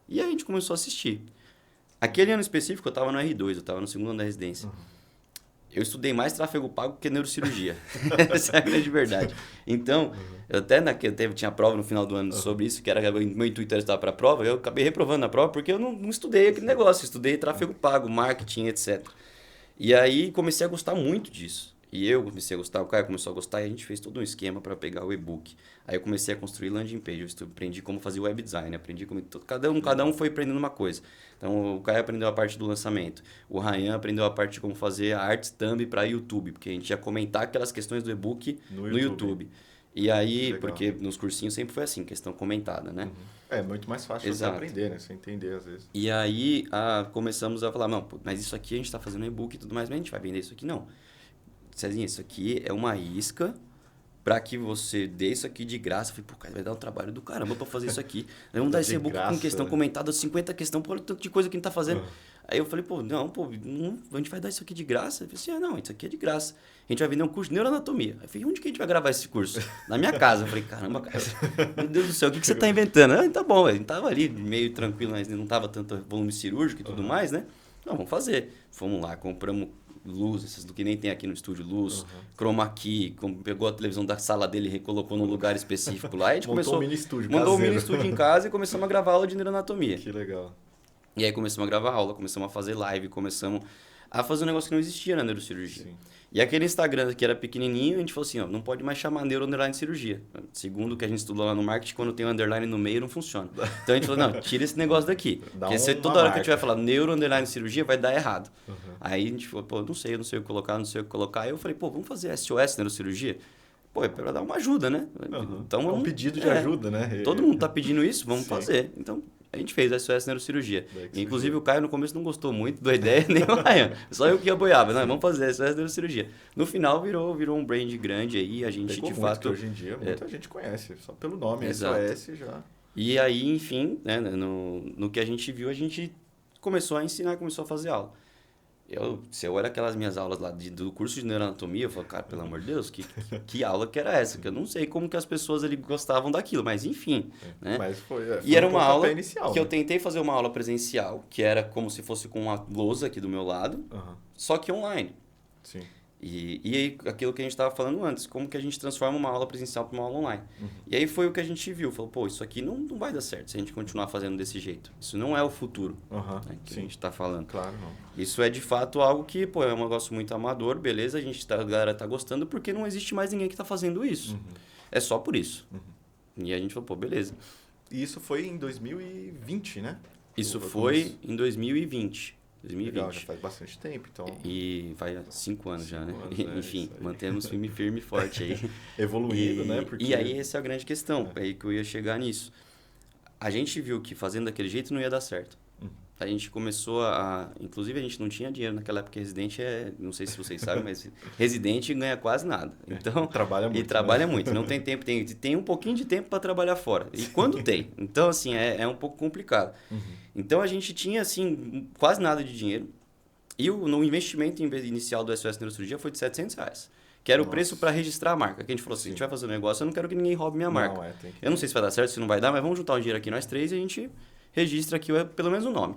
E aí a gente começou a assistir. Aquele ano específico eu estava no R2, eu estava no segundo ano da residência. Eu estudei mais tráfego pago que neurocirurgia. Essa é a grande verdade. Então, eu até tinha prova no final do ano sobre isso, que era meu intuito era estudar para a prova, eu acabei reprovando na prova porque eu não estudei aquele negócio, eu estudei tráfego pago, marketing, etc. E aí comecei a gostar muito disso. E eu comecei a gostar, o Caio começou a gostar e a gente fez todo um esquema para pegar o e-book. Aí eu comecei a construir landing page, eu aprendi como fazer web design, aprendi como... Cada um foi aprendendo uma coisa. Então o Caio aprendeu a parte do lançamento, o Ryan aprendeu a parte de como fazer a arte thumb para YouTube, porque a gente ia comentar aquelas questões do e-book no YouTube. E aí, porque nos cursinhos sempre foi assim, questão comentada, né? É muito mais fácil você aprender, né? Você entender às vezes. E aí começamos a falar, não, mas isso aqui a gente está fazendo e-book e tudo mais, mas a gente vai vender isso aqui? Não. Cezinha, isso aqui é uma isca para que você dê isso aqui de graça. Eu falei, pô, cara, vai dar um trabalho do caramba para fazer isso aqui. Vamos dar esse e-book com questão comentada, 50 questões, por tanto de coisa que a gente tá fazendo. Aí eu falei, pô, não, a gente vai dar isso aqui de graça? Eu falei assim, não, isso aqui é de graça. A gente vai vender um curso de neuroanatomia. Aí eu falei, onde que a gente vai gravar esse curso? Na minha casa. Eu falei, caramba, cara, meu Deus do céu, o que você tá inventando? Tá bom, a gente tava ali meio tranquilo, mas não tava tanto volume cirúrgico e tudo mais, né? Não, vamos fazer. Fomos lá, compramos luz, essas do que nem tem aqui no estúdio, luz, chroma key, pegou a televisão da sala dele e recolocou num lugar específico lá. A gente montou um mini estúdio mandou um mini estúdio em casa e começamos a gravar aula de neuroanatomia. Que legal. E aí começamos a gravar aula, começamos a fazer live, começamos a fazer um negócio que não existia na neurocirurgia. Sim. E aquele Instagram que era pequenininho, a gente falou assim, ó, não pode mais chamar neuro_cirurgia. Segundo o que a gente estudou lá no marketing, quando tem um underline no meio, não funciona. Então a gente falou, não, tira esse negócio daqui. Porque se toda hora que a gente vai falar neuro_cirurgia, vai dar errado. Aí a gente falou, pô, não sei o que colocar, não sei o que colocar. Aí eu falei, pô, vamos fazer SOS neurocirurgia? Pô, é para dar uma ajuda, né? Então, é um pedido de ajuda, né? Todo mundo tá pedindo isso, vamos fazer. Então, a gente fez a SOS Neurocirurgia. Inclusive, o Caio no começo não gostou muito da ideia, nem o Ryan. Só eu que apoiava. Não, vamos fazer a SOS Neurocirurgia. No final, virou um brand grande aí. A gente, pegou de muito, fato... hoje em dia, muita gente conhece. Só pelo nome, Exato. SOS já... E aí, enfim, né, no que a gente viu, a gente começou a ensinar, começou a fazer aula. Se eu olho aquelas minhas aulas lá do curso de neuroanatomia, eu falo, cara, pelo amor de Deus, que aula que era essa? Que eu não sei como que as pessoas ali gostavam daquilo, mas enfim. Né? Mas foi e era uma aula inicial, que eu tentei fazer uma aula presencial, que era como se fosse com uma lousa aqui do meu lado, só que online. Sim. E aí, aquilo que a gente estava falando antes, como que a gente transforma uma aula presencial para uma aula online. E aí foi o que a gente viu, falou, pô, isso aqui não vai dar certo se a gente continuar fazendo desse jeito. Isso não é o futuro né, que a gente está falando. Claro, não. Isso é de fato algo que, pô, é um negócio muito amador, beleza, a galera tá gostando porque não existe mais ninguém que está fazendo isso. É só por isso. E a gente falou, pô, beleza. E isso foi em 2020, né? Isso foi em 2020. 2020. Legal, já faz bastante tempo, então... E vai há 5 anos já, né? anos, Enfim, mantemos firme e forte aí. Evoluído, né? Porque... E aí essa é a grande questão, é aí que eu ia chegar nisso. A gente viu que fazendo daquele jeito não ia dar certo. A gente começou inclusive, a gente não tinha dinheiro naquela época, residente não sei se vocês sabem, mas residente ganha quase nada. Então, trabalha muito. E trabalha muito, não tem tempo, tem um pouquinho de tempo para trabalhar fora. E quando tem? Então, assim, é um pouco complicado. Então, a gente tinha, assim, quase nada de dinheiro. E no investimento inicial do SOS Neurocirurgia foi de R$700. Que era o preço para registrar a marca. Que a gente falou assim, a gente vai fazer um negócio, eu não quero que ninguém roube minha marca. Eu não sei se vai dar certo, se não vai dar, mas vamos juntar o dinheiro aqui nós três e a gente registra aqui pelo menos o nome.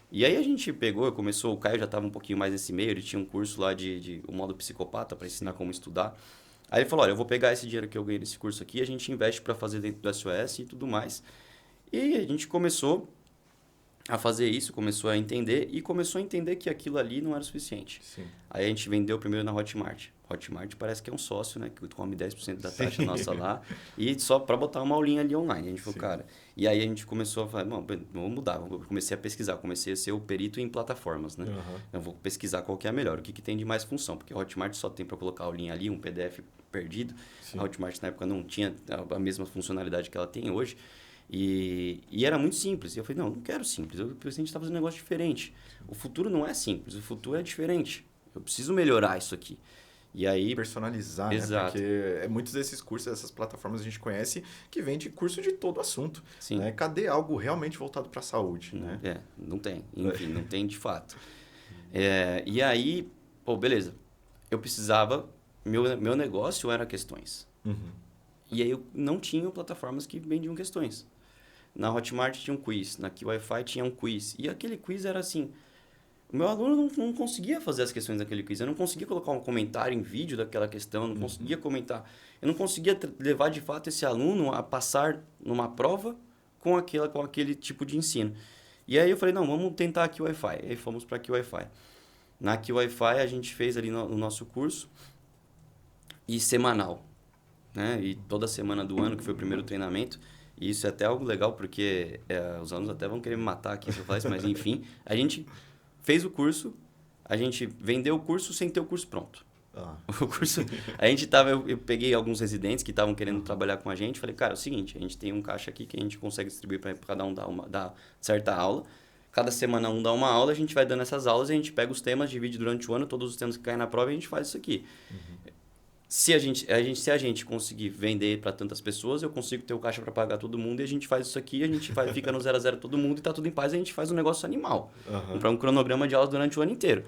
E aí a gente pegou, o Caio já estava um pouquinho mais nesse meio, ele tinha um curso lá de o modo psicopata para ensinar como estudar. Aí ele falou, olha, eu vou pegar esse dinheiro que eu ganhei nesse curso aqui, a gente investe para fazer dentro do SOS e tudo mais. E a gente começou a fazer isso, começou a entender e começou a entender que aquilo ali não era o suficiente. Sim. Aí a gente vendeu primeiro na Hotmart. Hotmart parece que é um sócio, né? Que come 10% da taxa nossa lá. E só para botar uma aulinha ali online. A gente falou, cara... E aí a gente começou a falar, vamos mudar. Eu comecei a pesquisar. Comecei a ser o perito em plataformas, né? Eu vou pesquisar qual que é a melhor. O que tem de mais função. Porque a Hotmart só tem para colocar a aulinha ali, um PDF perdido. Sim. A Hotmart na época não tinha a mesma funcionalidade que ela tem hoje. E era muito simples. E eu falei, não quero simples. A gente está fazendo um negócio diferente. O futuro não é simples. O futuro é diferente. Eu preciso melhorar isso aqui. E aí... Personalizar, né? Exato. Porque muitos desses cursos, dessas plataformas a gente conhece que vende curso de todo assunto. Sim. Né? Cadê algo realmente voltado para a saúde? Né? Não tem. Enfim, não tem de fato. E aí, pô, beleza. Eu precisava... Meu negócio era questões. Uhum. E aí eu não tinha plataformas que vendiam questões. Na Hotmart tinha um quiz, na QWiFi tinha um quiz. E aquele quiz era assim... O meu aluno não conseguia fazer as questões daquele quiz. Eu não conseguia colocar um comentário em vídeo daquela questão, eu não conseguia comentar. Eu não conseguia levar, de fato, esse aluno a passar numa prova com aquele tipo de ensino. E aí eu falei, não, vamos tentar a QWiFi. E aí fomos para a QWiFi. Na QWiFi a gente fez ali no nosso curso e semanal. Né? E toda semana do ano, que foi o primeiro treinamento. E isso é até algo legal, porque os alunos até vão querer me matar aqui se eu falar isso, mas enfim, a gente fez o curso, a gente vendeu o curso sem ter o curso pronto. O curso, a gente eu peguei alguns residentes que estavam querendo trabalhar com a gente, falei, cara, é o seguinte, a gente tem um caixa aqui que a gente consegue distribuir para cada um dar certa aula. Cada semana um dá uma aula, a gente vai dando essas aulas, a gente pega os temas, divide durante o ano, todos os temas que caem na prova e a gente faz isso aqui. Se a gente conseguir vender para tantas pessoas, eu consigo ter o caixa para pagar todo mundo e a gente faz isso aqui, a gente fica no 0 a 0 todo mundo e tá tudo em paz, a gente faz um negócio animal. Comprar um cronograma de aulas durante o ano inteiro.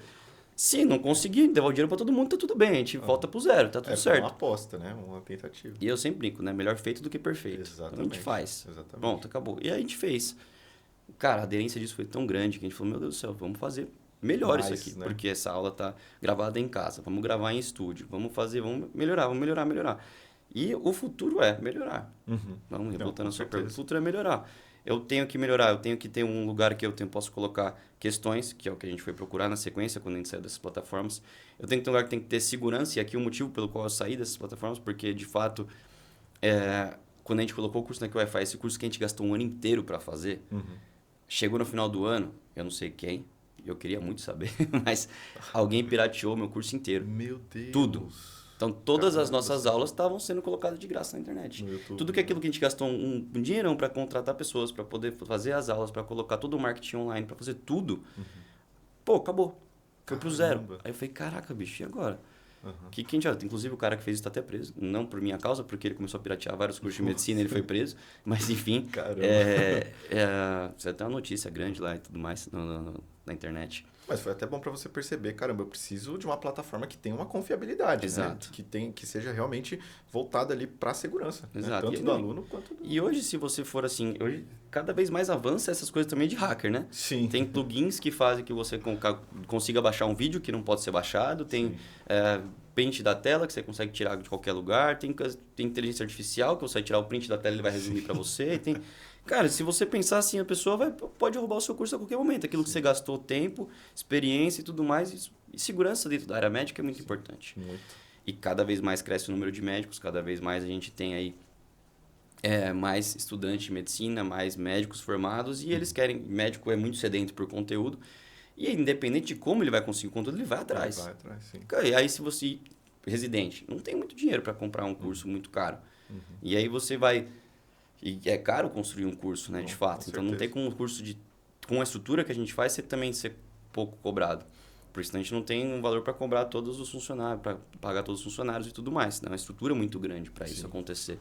Se não conseguir, devolver dinheiro para todo mundo, tá tudo bem, a gente volta pro zero, tá tudo certo. É uma aposta, né? Uma tentativa. E eu sempre brinco, né? Melhor feito do que perfeito. Exatamente. Então a gente faz. Exatamente. Pronto, acabou. E aí a gente fez. Cara, a aderência disso foi tão grande que a gente falou, meu Deus do céu, vamos fazer melhor isso aqui, né? Porque essa aula tá gravada em casa, vamos gravar em estúdio, vamos melhorar. E o futuro é melhorar. Vamos voltando a sua pergunta, o futuro é melhorar. Eu tenho que melhorar, eu tenho que ter um lugar que posso colocar questões, que é o que a gente foi procurar na sequência quando a gente saiu dessas plataformas. Eu tenho que ter um lugar que tem que ter segurança, e aqui o motivo pelo qual eu saí dessas plataformas, porque de fato, quando a gente colocou o curso na QWiFi, esse curso que a gente gastou um ano inteiro para fazer, chegou no final do ano, eu não sei quem, eu queria muito saber, mas alguém pirateou meu curso inteiro. Meu Deus. Tudo. Então, todas as nossas aulas estavam sendo colocadas de graça na internet. Tudo que aquilo que a gente gastou um dinheirão para contratar pessoas, para poder fazer as aulas, para colocar todo o marketing online, para fazer tudo, pô, acabou. Foi pro zero. Aí eu falei, caraca, bicho, e agora? Que a gente, inclusive, o cara que fez isso está até preso. Não por minha causa, porque ele começou a piratear vários cursos de medicina e ele foi preso. Mas, enfim, você tem uma notícia grande lá e tudo mais na internet. Mas foi até bom para você perceber, caramba, eu preciso de uma plataforma que tenha uma confiabilidade, Exato. Né? Que seja realmente voltada ali para a segurança, Exato. Né? Tanto do aluno quanto do... E hoje, se você for assim, hoje cada vez mais avança essas coisas também de hacker, né? Sim. Tem plugins que fazem que você consiga baixar um vídeo que não pode ser baixado, tem print da tela que você consegue tirar de qualquer lugar, tem inteligência artificial que você vai tirar o print da tela e ele vai resumir para você, tem... Cara, se você pensar assim, a pessoa pode roubar o seu curso a qualquer momento. Aquilo que você gastou tempo, experiência e tudo mais. E segurança dentro da área médica é muito importante. Muito. E cada vez mais cresce o número de médicos, cada vez mais a gente tem aí mais estudantes de medicina, mais médicos formados. E eles querem... Médico é muito sedento por conteúdo. E independente de como ele vai conseguir o conteúdo, ele vai atrás. Vai atrás, sim. E aí, se você... Residente, não tem muito dinheiro para comprar um curso muito caro. E aí você vai... E é caro construir um curso, né, de fato. Então, não tem como um curso com a estrutura que a gente faz, você também ser pouco cobrado. Por isso, a gente não tem um valor para cobrar todos os funcionários, para pagar todos os funcionários e tudo mais. É uma estrutura muito grande para isso acontecer.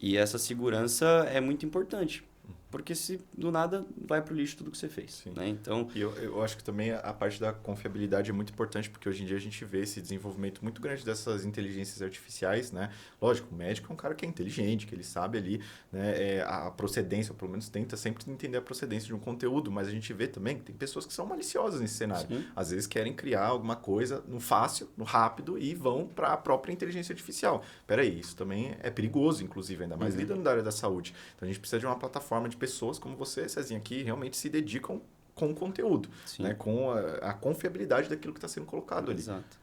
E essa segurança é muito importante. Porque se do nada vai para o lixo tudo que você fez. Né? Então, e eu acho que também a parte da confiabilidade é muito importante, porque hoje em dia a gente vê esse desenvolvimento muito grande dessas inteligências artificiais, né? Lógico, o médico é um cara que é inteligente, que ele sabe ali, né, a procedência, ou pelo menos tenta sempre entender a procedência de um conteúdo, mas a gente vê também que tem pessoas que são maliciosas nesse cenário. Sim. Às vezes querem criar alguma coisa no fácil, no rápido, e vão para a própria inteligência artificial. Peraí, isso também é perigoso, inclusive, ainda mais lidando da área da saúde. Então a gente precisa de uma plataforma de pessoas como você, Cezinha, que realmente se dedicam com o conteúdo, né? Com a confiabilidade daquilo que está sendo colocado ali. Exato.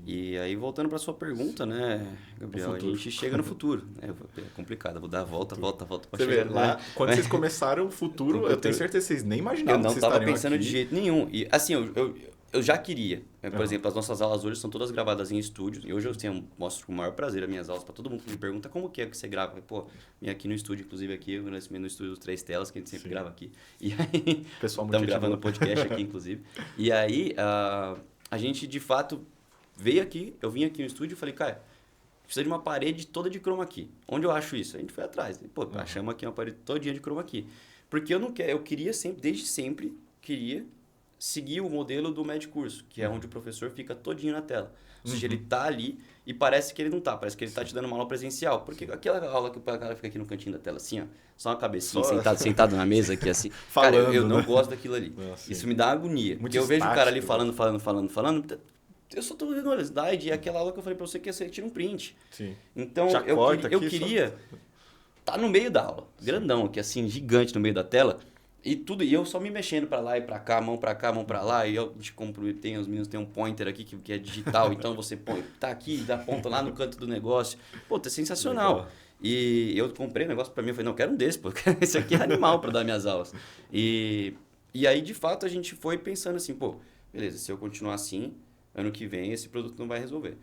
E aí, voltando para a sua pergunta, né, Gabriel, a gente chega no futuro. É complicado, vou dar a volta para chegar lá. Quando vocês começaram o futuro, eu tenho certeza que vocês nem imaginavam que vocês estariam aqui. Eu não estava pensando de jeito nenhum. E assim, eu já queria. Por exemplo, as nossas aulas hoje são todas gravadas em estúdio. E hoje eu mostro com o maior prazer as minhas aulas para todo mundo que me pergunta como que é que você grava. Pô, vim aqui no estúdio, inclusive aqui, no estúdio dos 3 telas, que a gente sempre grava aqui. E aí, pessoal estamos gravando podcast aqui, inclusive. E aí, a gente, de fato, eu vim aqui no estúdio e falei, cara, precisa de uma parede toda de chroma key. Onde eu acho isso? A gente foi atrás. Pô, achamos aqui uma parede todinha de chroma key. Porque eu queria sempre, desde sempre, queria seguir o modelo do médio curso, que é onde o professor fica todinho na tela. Ou seja, ele tá ali e parece que ele não tá, parece que ele tá te dando uma aula presencial. Porque aquela aula que o cara fica aqui no cantinho da tela, assim, ó, só uma cabecinha, sentado na mesa aqui, assim. Falando, cara, eu não né? gosto daquilo ali. Isso me dá agonia. Porque eu vejo o cara ali falando, eu só tô vendo o slide e aquela aula que eu falei pra você que você tira um print. Sim. Então, eu queria tá no meio da aula, grandão aqui, assim, gigante no meio da tela, e eu só me mexendo pra lá e pra cá, mão pra cá, mão pra lá, e eu te compro, os meninos têm um pointer aqui que é digital, então você põe, tá aqui, dá ponta lá no canto do negócio. Pô, tá sensacional. Legal. E eu comprei um negócio pra mim, eu falei, não, eu quero um desse, pô, esse aqui é animal pra dar minhas aulas. E aí, de fato, a gente foi pensando assim, pô, beleza, se eu continuar assim, ano que vem esse produto não vai resolver.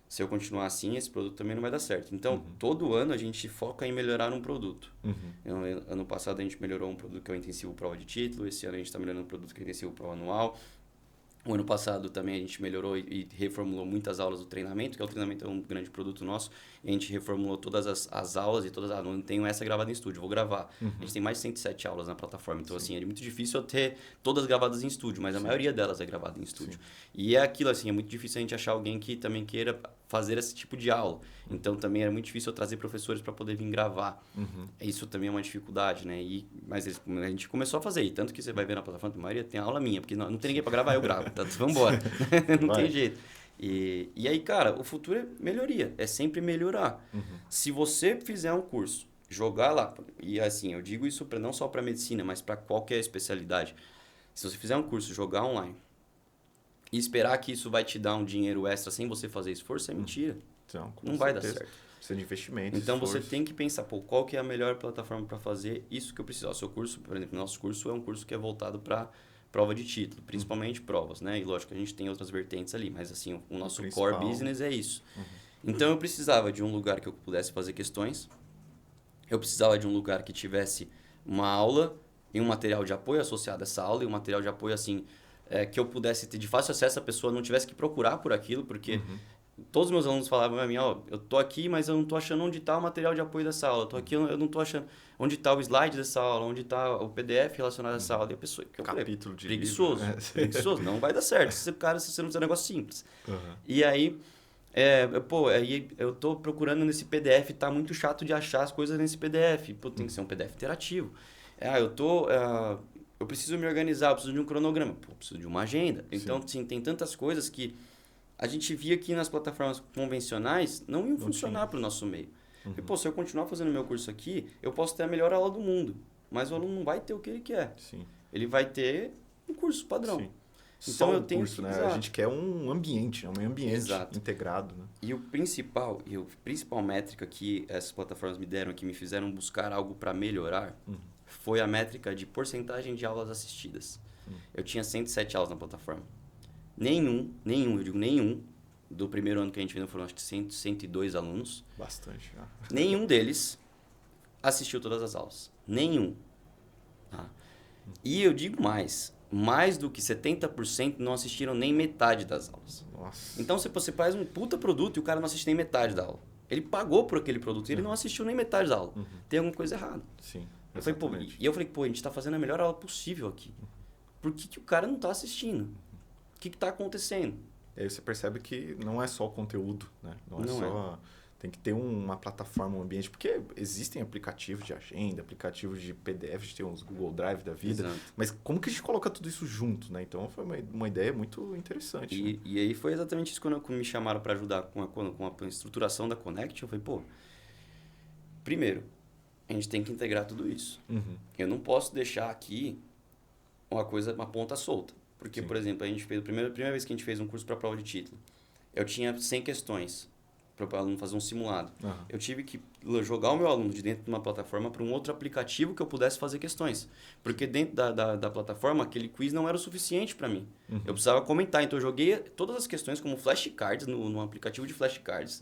Se eu continuar assim, esse produto também não vai dar certo. Então, todo ano a gente foca em melhorar um produto. Então, ano passado a gente melhorou um produto que é o intensivo prova de título. Esse ano a gente está melhorando um produto que é o intensivo prova anual. O ano passado também a gente melhorou e reformulou muitas aulas do treinamento, que o treinamento é um grande produto nosso. E a gente reformulou todas as aulas e todas as... Não tenho essa gravada em estúdio, vou gravar. A gente tem mais de 107 aulas na plataforma. Então, assim, é muito difícil eu ter todas gravadas em estúdio, mas a maioria delas é gravada em estúdio. E é aquilo, assim, é muito difícil a gente achar alguém que também queira fazer esse tipo de aula. Então, também era muito difícil eu trazer professores para poder vir gravar. Isso também é uma dificuldade, né? Mas a gente começou a fazer. E tanto que você vai ver na plataforma, a maioria tem aula minha, porque não tem ninguém para gravar, eu gravo. Então, vamos embora. Não tem jeito. E aí, cara, o futuro é melhoria. É sempre melhorar. Se você fizer um curso, jogar lá, e assim, eu digo isso não só para medicina, mas para qualquer especialidade. Se você fizer um curso, jogar online, e esperar que isso vai te dar um dinheiro extra sem você fazer esforço, é mentira. Não vai dar certo. Precisa de investimento. Então você tem que pensar, qual que é a melhor plataforma para fazer isso que eu preciso. O seu curso, por exemplo, nosso curso é um curso que é voltado para prova de título, principalmente provas, né? E lógico, a gente tem outras vertentes ali, mas assim, o nosso core business é isso. Então eu precisava de um lugar que eu pudesse fazer questões, eu precisava de um lugar que tivesse uma aula e um material de apoio associado a essa aula, e um material de apoio assim, que eu pudesse ter de fácil acesso, a pessoa não tivesse que procurar por aquilo, porque todos os meus alunos falavam pra mim, eu tô aqui, mas eu não tô achando onde tá o material de apoio dessa aula, eu tô aqui, eu não tô achando onde tá o slide dessa aula, onde tá o PDF relacionado a essa aula, e a pessoa, que eu falei, preguiçoso, preguiçoso, não vai dar certo, se você não fizer um negócio simples. E aí, aí eu tô procurando nesse PDF, tá muito chato de achar as coisas nesse PDF, tem que ser um PDF interativo. Eu preciso me organizar, eu preciso de um cronograma, eu preciso de uma agenda. Então, assim, tem tantas coisas que a gente via que nas plataformas convencionais não iam funcionar para o nosso meio. E, se eu continuar fazendo meu curso aqui, eu posso ter a melhor aula do mundo, mas o aluno não vai ter o que ele quer. Ele vai ter um curso padrão. Então, eu tenho curso, né? A gente quer um ambiente, um meio ambiente integrado. Né? E a principal métrica que essas plataformas me deram, que me fizeram buscar algo para melhorar, foi a métrica de porcentagem de aulas assistidas. Eu tinha 107 aulas na plataforma. Nenhum, do primeiro ano que a gente vendeu foram acho que 102 alunos. Bastante. Nenhum deles assistiu todas as aulas. Nenhum. Tá? E eu digo mais do que 70% não assistiram nem metade das aulas. Nossa. Então, se você faz um puta produto e o cara não assiste nem metade da aula. Ele pagou por aquele produto e ele não assistiu nem metade da aula. Tem alguma coisa errada. Sim. Eu falei, a gente tá fazendo a melhor aula possível aqui. Por que o cara não tá assistindo? O que tá acontecendo? E aí você percebe que não é só o conteúdo, né? Não é só... Tem que ter uma plataforma, um ambiente, porque existem aplicativos de agenda, aplicativos de PDF, a gente tem uns Google Drive da vida, mas como que a gente coloca tudo isso junto, né? Então foi uma ideia muito interessante. E aí foi exatamente isso quando me chamaram para ajudar com a estruturação da Connect, eu falei, primeiro, a gente tem que integrar tudo isso. Eu não posso deixar aqui uma ponta solta. Porque, por exemplo, a gente fez a primeira vez que a gente fez um curso para prova de título, eu tinha 100 questões para o aluno fazer um simulado. Eu tive que jogar o meu aluno de dentro de uma plataforma para um outro aplicativo que eu pudesse fazer questões. Porque dentro da plataforma, aquele quiz não era o suficiente para mim. Eu precisava comentar. Então, eu joguei todas as questões como flashcards no aplicativo de flashcards.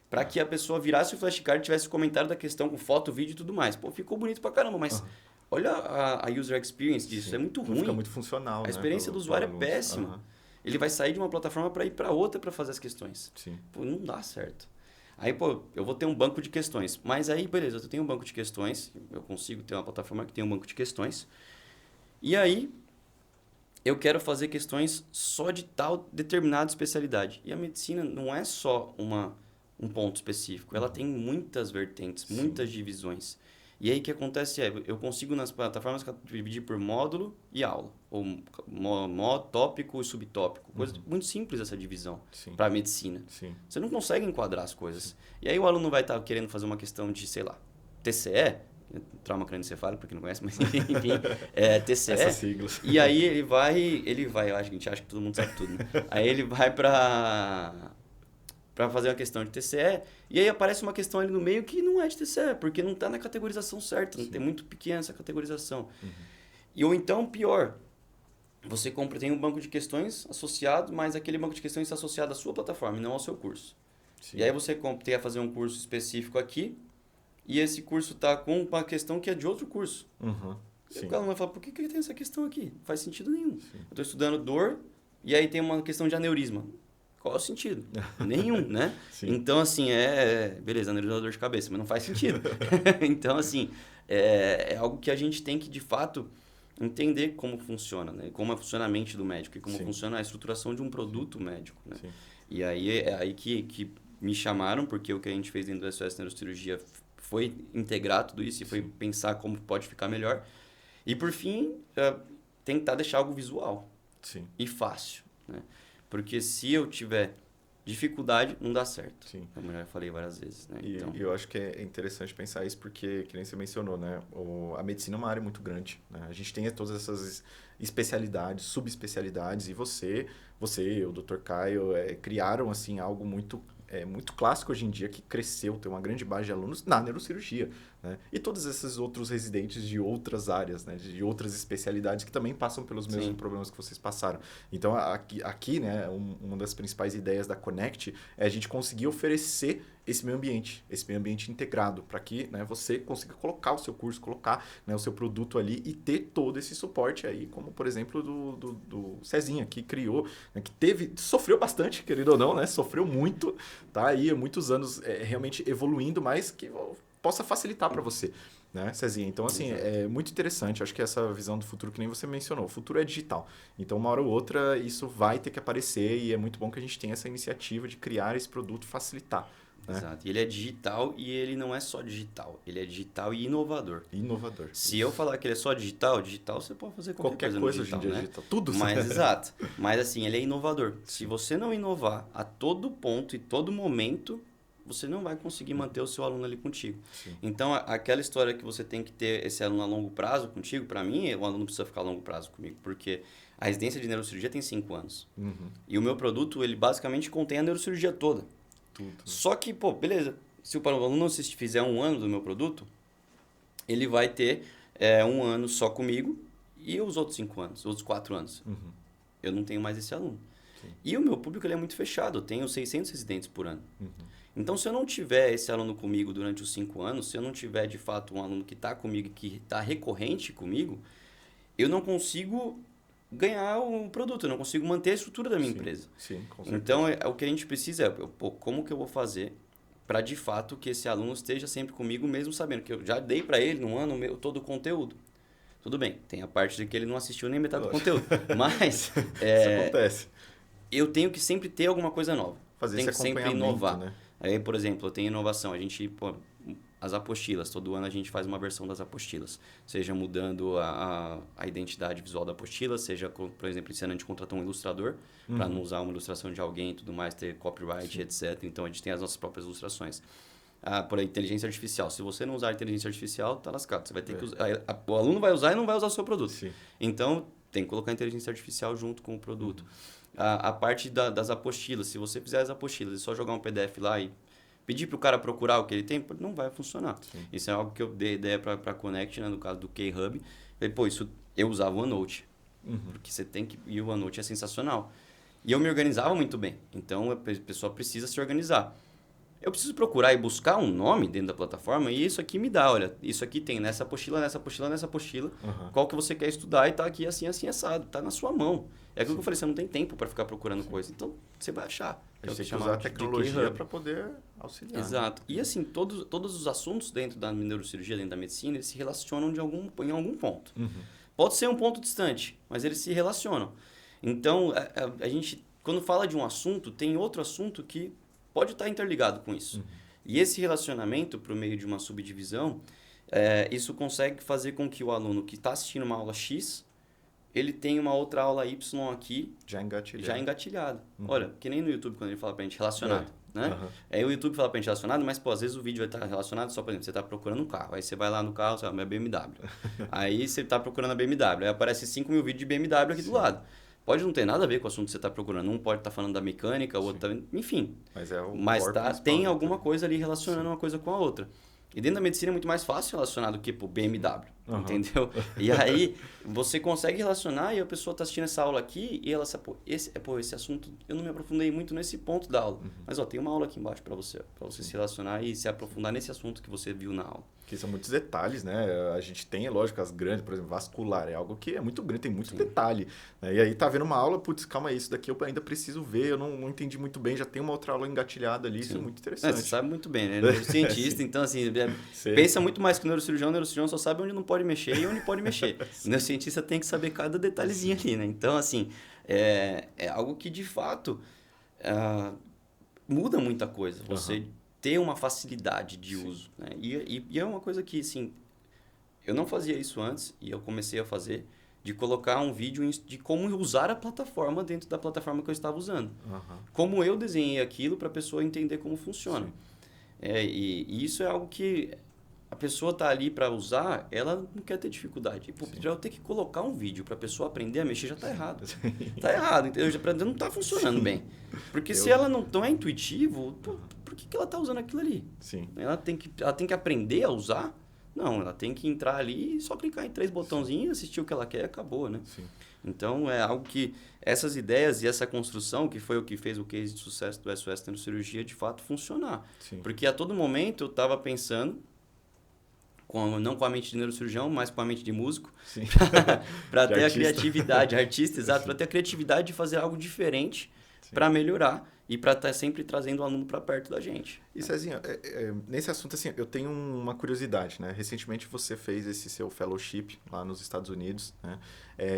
Para que a pessoa virasse o flashcard e tivesse o comentário da questão com foto, vídeo e tudo mais. Ficou bonito pra caramba, mas... Olha a user experience disso, é muito ruim. Fica muito funcional, a experiência do usuário é péssima. ele vai sair de uma plataforma para ir para outra para fazer as questões. Sim. Pô, não dá certo. Aí, pô, eu vou ter um banco de questões. Mas aí, beleza, eu tenho um banco de questões, eu consigo ter uma plataforma que tem um banco de questões. E aí, eu quero fazer questões só de tal determinada especialidade. E a medicina não é só um ponto específico, ela tem muitas vertentes, muitas divisões. E aí o que acontece eu consigo nas plataformas dividir por módulo e aula, ou tópico e subtópico. Coisa muito simples essa divisão para a medicina. Sim. Você não consegue enquadrar as coisas. E aí o aluno vai estar querendo fazer uma questão de, sei lá, TCE, trauma crânioencefálico, para quem não conhece, mas enfim, TCE. Essas siglas. E aí ele vai, eu acho que a gente acha que todo mundo sabe tudo, né? Aí ele vai para fazer uma questão de TCE, e aí aparece uma questão ali no meio que não é de TCE, porque não está na categorização certa, não tem muito pequena essa categorização. Ou então, pior, você tem um banco de questões associado, mas aquele banco de questões está associado à sua plataforma e não ao seu curso. Sim. E aí você tem que fazer um curso específico aqui, e esse curso está com uma questão que é de outro curso. E o aluno vai falar, por que tem essa questão aqui? Não faz sentido nenhum. Sim. Eu estou estudando dor, e aí tem uma questão de aneurisma. Qual é o sentido? Nenhum, né? Sim. Então, assim, beleza, aneurisma é dor de cabeça, mas não faz sentido. Então, assim, é algo que a gente tem que, de fato, entender como funciona, né? Como é o funcionamento do médico e como funciona a estruturação de um produto médico, né? E aí é aí que me chamaram, porque o que a gente fez dentro do SOS Neurocirurgia foi integrar tudo isso e foi pensar como pode ficar melhor. E, por fim, tentar deixar algo visual e fácil, né? Porque se eu tiver dificuldade, não dá certo. Sim. Como eu já falei várias vezes, né? E eu acho que é interessante pensar isso porque, que nem você mencionou, né? A medicina é uma área muito grande, né? A gente tem todas essas especialidades, subespecialidades, e você, o Dr. Caio, criaram, assim, algo muito clássico hoje em dia, que cresceu, tem uma grande base de alunos na neurocirurgia, né? E todos esses outros residentes de outras áreas, né? De outras especialidades que também passam pelos mesmos problemas que vocês passaram. Então, aqui né, uma das principais ideias da Connect é a gente conseguir oferecer esse meio ambiente integrado, para que, né, você consiga colocar o seu curso, colocar, né, o seu produto ali e ter todo esse suporte aí, como, por exemplo, do Cezinha, que criou, né, que sofreu bastante, querido ou não, né? Sofreu muito, tá aí há muitos anos realmente evoluindo, mas que possa facilitar para você, né, Cezinha? Então, assim, é muito interessante. Acho que essa visão do futuro, que nem você mencionou, o futuro é digital. Então, uma hora ou outra, isso vai ter que aparecer e é muito bom que a gente tenha essa iniciativa de criar esse produto, facilitar. Né? Exato. E ele é digital e ele não é só digital. Ele é digital e inovador. Inovador. Se eu falar que ele é só digital você pode fazer qualquer coisa no digital, hoje em dia, né? digital. Tudo. Mas, exato. Mas, assim, ele é inovador. Se você não inovar a todo ponto e todo momento, você não vai conseguir manter o seu aluno ali contigo. Sim. Então, aquela história que você tem que ter esse aluno a longo prazo contigo, para mim, o aluno precisa ficar a longo prazo comigo, porque a residência de neurocirurgia tem 5 anos. E o meu produto, ele basicamente contém a neurocirurgia toda. Tudo. Só que, beleza, se o aluno fizer 1 ano do meu produto, ele vai ter 1 ano só comigo e os outros 5 anos, os outros 4 anos. Eu não tenho mais esse aluno. Sim. E o meu público ele é muito fechado, eu tenho 600 residentes por ano. Então, se eu não tiver esse aluno comigo durante os 5 anos, se eu não tiver, de fato, um aluno que está comigo, que está recorrente comigo, eu não consigo ganhar o produto, eu não consigo manter a estrutura da minha empresa. Sim, com certeza. Então, o que a gente precisa como que eu vou fazer para, de fato, que esse aluno esteja sempre comigo, mesmo sabendo que eu já dei para ele, num ano, todo o conteúdo. Tudo bem, tem a parte de que ele não assistiu nem metade do conteúdo, mas isso acontece. Eu tenho que sempre ter alguma coisa nova. Fazer tenho esse que sempre inovar. Né? Aí, por exemplo, eu tenho inovação. As apostilas, todo ano a gente faz uma versão das apostilas. Seja mudando a identidade visual da apostila, seja, por exemplo, esse ano a gente contratou um ilustrador para não usar uma ilustração de alguém e tudo mais, ter copyright, etc. Então, a gente tem as nossas próprias ilustrações. Por inteligência artificial. Se você não usar a inteligência artificial, tá lascado. Você vai ter que usar. O aluno vai usar e não vai usar o seu produto. Sim. Então, tem que colocar a inteligência artificial junto com o produto. A parte das apostilas. Se você fizer as apostilas e só jogar um PDF lá e pedir para o cara procurar o que ele tem, não vai funcionar. Sim. Isso é algo que eu dei ideia para a Connect, né, no caso do K-Hub. Isso eu usava o OneNote. Porque você tem que... E o OneNote é sensacional. E eu me organizava muito bem. Então, a pessoa precisa se organizar. Eu preciso procurar e buscar um nome dentro da plataforma e isso aqui me dá, olha, isso aqui tem nessa apostila, nessa apostila, nessa apostila, qual que você quer estudar e tá aqui assim, assim, assado, tá na sua mão. É aquilo que eu falei, você não tem tempo para ficar procurando coisa, então você vai achar. A gente tem que usar a tecnologia para poder auxiliar. Exato. E assim, todos os assuntos dentro da neurocirurgia, dentro da medicina, eles se relacionam em algum ponto. Pode ser um ponto distante, mas eles se relacionam. Então, a gente, quando fala de um assunto, tem outro assunto que pode estar interligado com isso. E esse relacionamento, por meio de uma subdivisão, isso consegue fazer com que o aluno que está assistindo uma aula X, ele tenha uma outra aula Y aqui já engatilhado. Olha, que nem no YouTube, quando ele fala pra gente relacionado. Né? Aí o YouTube fala pra gente relacionado, mas pô, às vezes o vídeo vai estar relacionado só, por exemplo, você está procurando um carro. Aí você vai lá no carro, você fala, minha BMW. Aí você está procurando a BMW. Aí aparece 5 mil vídeos de BMW aqui do lado. Pode não ter nada a ver com o assunto que você está procurando. Um pode estar falando da mecânica, o outro tá... Enfim. Mas tem alguma coisa ali relacionando uma coisa com a outra. E dentro da medicina é muito mais fácil relacionar do que pro BMW, entendeu? E aí você consegue relacionar e a pessoa está assistindo essa aula aqui e ela sabe, esse assunto, eu não me aprofundei muito nesse ponto da aula. Mas tem uma aula aqui embaixo para você se relacionar e se aprofundar nesse assunto que você viu na aula. Que são muitos detalhes, né? A gente tem, lógico, as grandes, por exemplo, vascular, é algo que é muito grande, tem muito detalhe. Né? E aí tá vendo uma aula, putz, calma aí, isso daqui eu ainda preciso ver, eu não entendi muito bem, já tem uma outra aula engatilhada ali, isso é muito interessante. Você sabe muito bem, né? Neurocientista, então assim, pensa muito mais que o neurocirurgião só sabe onde não pode mexer e onde pode mexer. O neurocientista tem que saber cada detalhezinho ali, né? Então, assim, é algo que de fato muda muita coisa. Você ter uma facilidade de uso. Né? E é uma coisa que, assim, eu não fazia isso antes e eu comecei a fazer, de colocar um vídeo de como usar a plataforma dentro da plataforma que eu estava usando. Como eu desenhei aquilo para a pessoa entender como funciona. E isso é algo que a pessoa está ali para usar, ela não quer ter dificuldade. E, já eu ter que colocar um vídeo para a pessoa aprender a mexer já está errado. Está errado, entendeu? Não está funcionando bem. Porque se ela não é intuitivo, por que ela está usando aquilo ali? Ela tem que aprender a usar? Não, ela tem que entrar ali e só clicar em 3 botãozinhos, assistir o que ela quer e acabou, né? Então, é algo que essas ideias e essa construção, que foi o que fez o case de sucesso do SOS Neurocirurgia, de fato, funcionar. Porque a todo momento eu estava pensando, não com a mente de neurocirurgião, mas com a mente de músico, para ter a criatividade, artista, exato, para ter a criatividade de fazer algo diferente para melhorar e para estar sempre trazendo o aluno para perto da gente. E Cezinha, nesse assunto, assim, eu tenho uma curiosidade, né? Recentemente você fez esse seu fellowship lá nos Estados Unidos, né?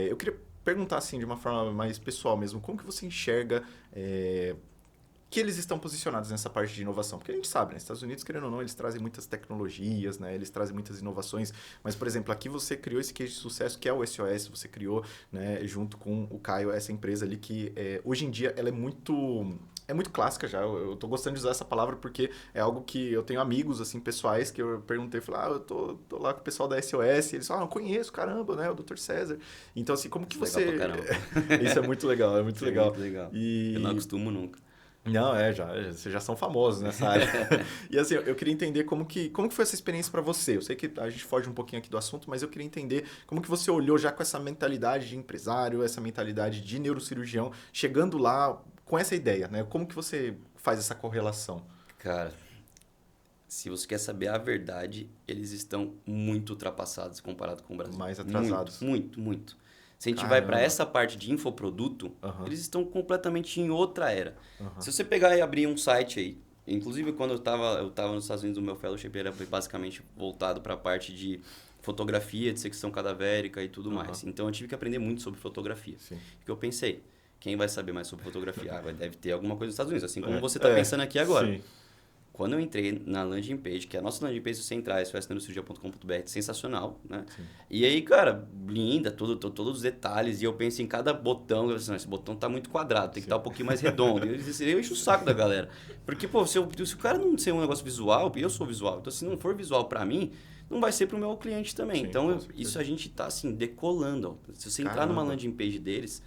Eu queria perguntar, assim, de uma forma mais pessoal mesmo, como que você enxerga que eles estão posicionados nessa parte de inovação? Porque a gente sabe, né? Estados Unidos, querendo ou não, eles trazem muitas tecnologias, né? Eles trazem muitas inovações. Mas, por exemplo, aqui você criou esse case de sucesso, que é o SOS, você criou, né, junto com o Caio, essa empresa ali que, hoje em dia, ela é muito clássica já. Eu tô gostando de usar essa palavra porque é algo que eu tenho amigos, assim, pessoais, que eu perguntei, falei, eu tô lá com o pessoal da SOS, e eles falam, eu conheço, caramba, né? O Dr. César. Então, assim, como que você... Legal pra caramba. Isso é muito legal, é muito legal. Muito legal. Eu não acostumo nunca. Não, vocês já são famosos nessa área. E assim, eu queria entender como que foi essa experiência para você. Eu sei que a gente foge um pouquinho aqui do assunto, mas eu queria entender como que você olhou já com essa mentalidade de empresário, essa mentalidade de neurocirurgião, chegando lá com essa ideia, né? Como que você faz essa correlação? Cara, se você quer saber a verdade, eles estão muito ultrapassados comparado com o Brasil. Mais atrasados. Muito, muito. Se a gente vai para essa parte de infoproduto, eles estão completamente em outra era. Se você pegar e abrir um site aí, inclusive quando eu tava nos Estados Unidos, o meu fellowship era basicamente voltado para a parte de fotografia, de secção cadavérica e tudo mais. Então eu tive que aprender muito sobre fotografia. Porque eu pensei, quem vai saber mais sobre fotografia? Deve ter alguma coisa nos Estados Unidos, assim como você está pensando aqui agora. Sim. Quando eu entrei na landing page, que é a nossa landing page central, sosneurocirurgia.com.br, sensacional, né? Sim. E aí, cara, linda, todos os detalhes, e eu penso em cada botão, eu esse botão tá muito quadrado, tem que estar um pouquinho mais redondo. Eu encho o saco da galera. Porque, pô, se o cara não ser um negócio visual, eu sou visual, então se não for visual para mim, não vai ser para o meu cliente também. Sim, então, isso a gente tá, assim, decolando. Ó. Se você entrar numa landing page deles,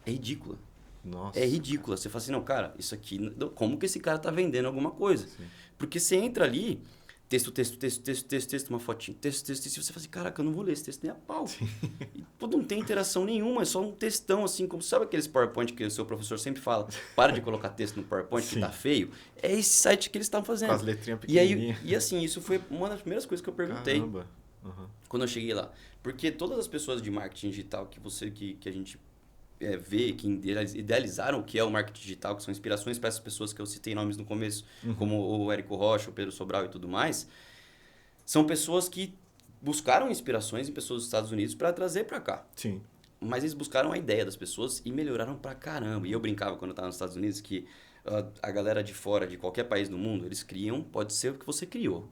é ridícula. Nossa. É ridícula. Você fala assim, não, cara, isso aqui, como que esse cara tá vendendo alguma coisa? Sim. Porque você entra ali, texto, uma fotinho, texto, e você fala assim, caraca, eu não vou ler esse texto nem a pau. E, pô, não tem interação nenhuma, é só um textão, assim, como sabe aqueles PowerPoint que o seu professor sempre fala, para de colocar texto no PowerPoint que tá feio? É esse site que eles estavam fazendo. Com as letrinhas E aí, pequenininhas. e assim, isso foi uma das primeiras coisas que eu perguntei. Caramba. Uhum. Quando eu cheguei lá. Porque todas as pessoas de marketing digital que a gente vê, que idealizaram o que é o marketing digital, que são inspirações para essas pessoas que eu citei nomes no começo, como o Érico Rocha, o Pedro Sobral e tudo mais, são pessoas que buscaram inspirações em pessoas dos Estados Unidos para trazer para cá. Sim. Mas eles buscaram a ideia das pessoas e melhoraram pra caramba. E eu brincava quando eu estava nos Estados Unidos que a galera de fora, de qualquer país do mundo, eles criam, pode ser o que você criou.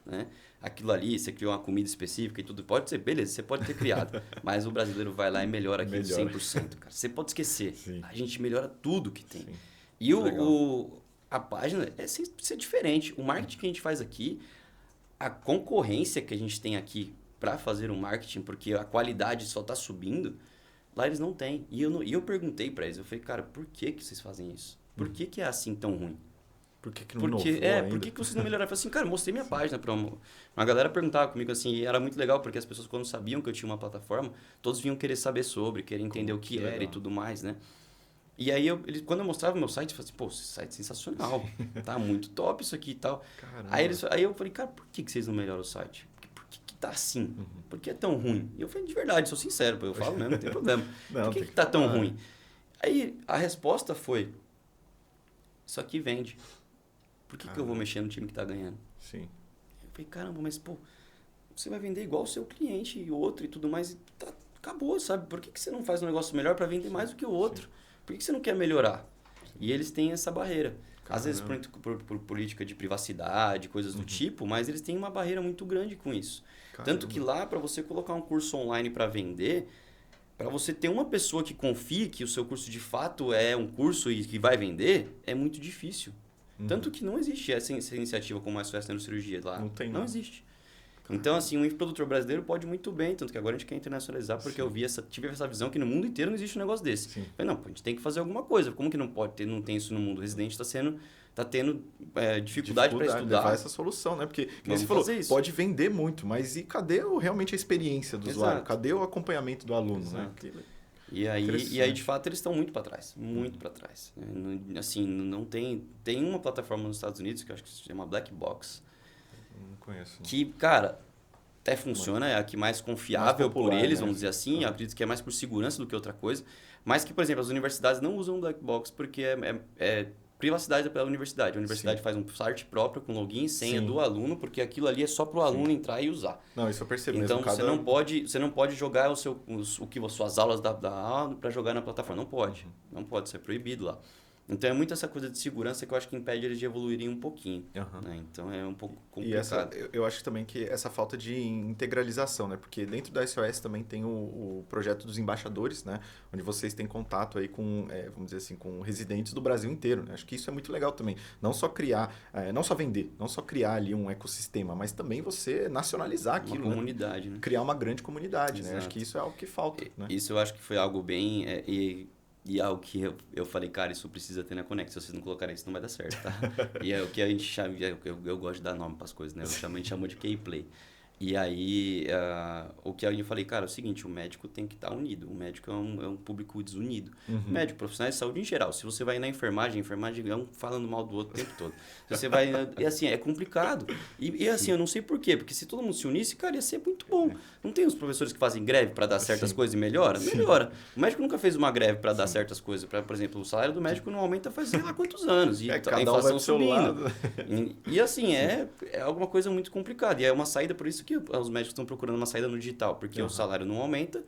Né? Aquilo ali, você criou uma comida específica e tudo, pode ser, beleza, você pode ter criado. Mas o brasileiro vai lá e melhora aquilo 100%, cara. Você pode esquecer. Sim. A gente melhora tudo que tem. Sim. E a página é ser diferente. O marketing que a gente faz aqui, a concorrência que a gente tem aqui para fazer um marketing, porque a qualidade só está subindo, lá eles não têm. E eu perguntei para eles, eu falei, cara, por que vocês fazem isso? Por que é assim tão ruim? Por que não inovou ainda? Por que vocês não melhoraram? Eu falei assim, cara, eu mostrei minha página para uma galera perguntava comigo assim, e era muito legal, porque as pessoas quando sabiam que eu tinha uma plataforma, todos vinham querer saber sobre, querer entender o que era e tudo mais, né? E aí, quando eu mostrava o meu site, eu falei assim, pô, esse site é sensacional, tá muito top isso aqui e tal. Caramba. Aí eu falei, cara, por que vocês não melhoram o site? Por que tá assim? Por que é tão ruim? E eu falei, de verdade, sou sincero, eu falo mesmo, não tem problema. Por que tá tão ruim? Aí a resposta foi, isso aqui vende. Por que eu vou mexer no time que tá ganhando? Sim. Eu falei, caramba, mas pô, você vai vender igual o seu cliente e outro e tudo mais, e acabou, sabe? Por que você não faz um negócio melhor para vender mais do que o outro? Sim. Por que você não quer melhorar? Sim. E eles têm essa barreira. Caramba. Às vezes por política de privacidade, coisas do tipo, mas eles têm uma barreira muito grande com isso. Caramba. Tanto que lá, para você colocar um curso online para vender, para você ter uma pessoa que confie que o seu curso de fato é um curso e que vai vender, é muito difícil. Tanto que não existe essa iniciativa como a SOS Neurocirurgia lá. Não existe. Então, assim, um infoprodutor brasileiro pode muito bem, tanto que agora a gente quer internacionalizar, porque eu tive essa visão que no mundo inteiro não existe um negócio desse. Sim. Falei, não, a gente tem que fazer alguma coisa. Como que não pode ter, não tem isso no mundo? O residente está tendo dificuldade para estudar. Levar essa solução, né? Porque, como você falou, pode vender muito, mas e cadê realmente a experiência do usuário? Cadê o acompanhamento do aluno, né? E aí, de fato, eles estão muito para trás. Muito para trás. Assim, não tem... Tem uma plataforma nos Estados Unidos que eu acho que se chama Black Box. Não conheço. Que, cara, até funciona, é a que mais confiável popular, por eles, vamos dizer assim. Eu acredito que é mais por segurança do que outra coisa. Mas que, por exemplo, as universidades não usam Black Box porque é privacidade pela universidade. A universidade faz um site próprio com login e senha do aluno, porque aquilo ali é só para o aluno entrar e usar. Não, isso eu percebo. Então, você não pode jogar suas aulas da aula para jogar na plataforma. Não pode. Não pode, isso é proibido lá. Então, é muito essa coisa de segurança que eu acho que impede eles de evoluírem um pouquinho. Né? Então, é um pouco complicado. E eu acho também que essa falta de integralização, né? Porque dentro da SOS também tem o projeto dos embaixadores, né? Onde vocês têm contato aí com, vamos dizer assim, com residentes do Brasil inteiro, né? Acho que isso é muito legal também. Não só criar, não só vender, não só criar ali um ecossistema, mas também você nacionalizar aquilo, uma comunidade, né? Criar uma grande comunidade, né? Acho que isso é algo que falta, né? Isso eu acho que foi algo bem... E algo que eu falei, cara, isso precisa ter na Conect. Se vocês não colocarem isso, não vai dar certo, tá? E é o que a gente chama... Eu gosto de dar nome para as coisas, né? A gente chamou de K-Play. E aí, o que eu falei, cara, é o seguinte, o médico tem que estar unido. O médico é um público desunido. Médico, profissionais de saúde em geral. Se você vai na enfermagem, a enfermagem é um falando mal do outro o tempo todo. Se você vai... E assim, é complicado. E assim, eu não sei por quê. Porque se todo mundo se unisse, cara, ia ser muito bom. Não tem os professores que fazem greve para dar certas coisas e melhora? Melhora. O médico nunca fez uma greve para dar certas coisas. Por exemplo, o salário do médico não aumenta faz sei lá quantos anos. E a inflação subindo. E assim, é alguma coisa muito complicada. E é uma saída, por isso que os médicos estão procurando uma saída no digital, porque o salário não aumenta,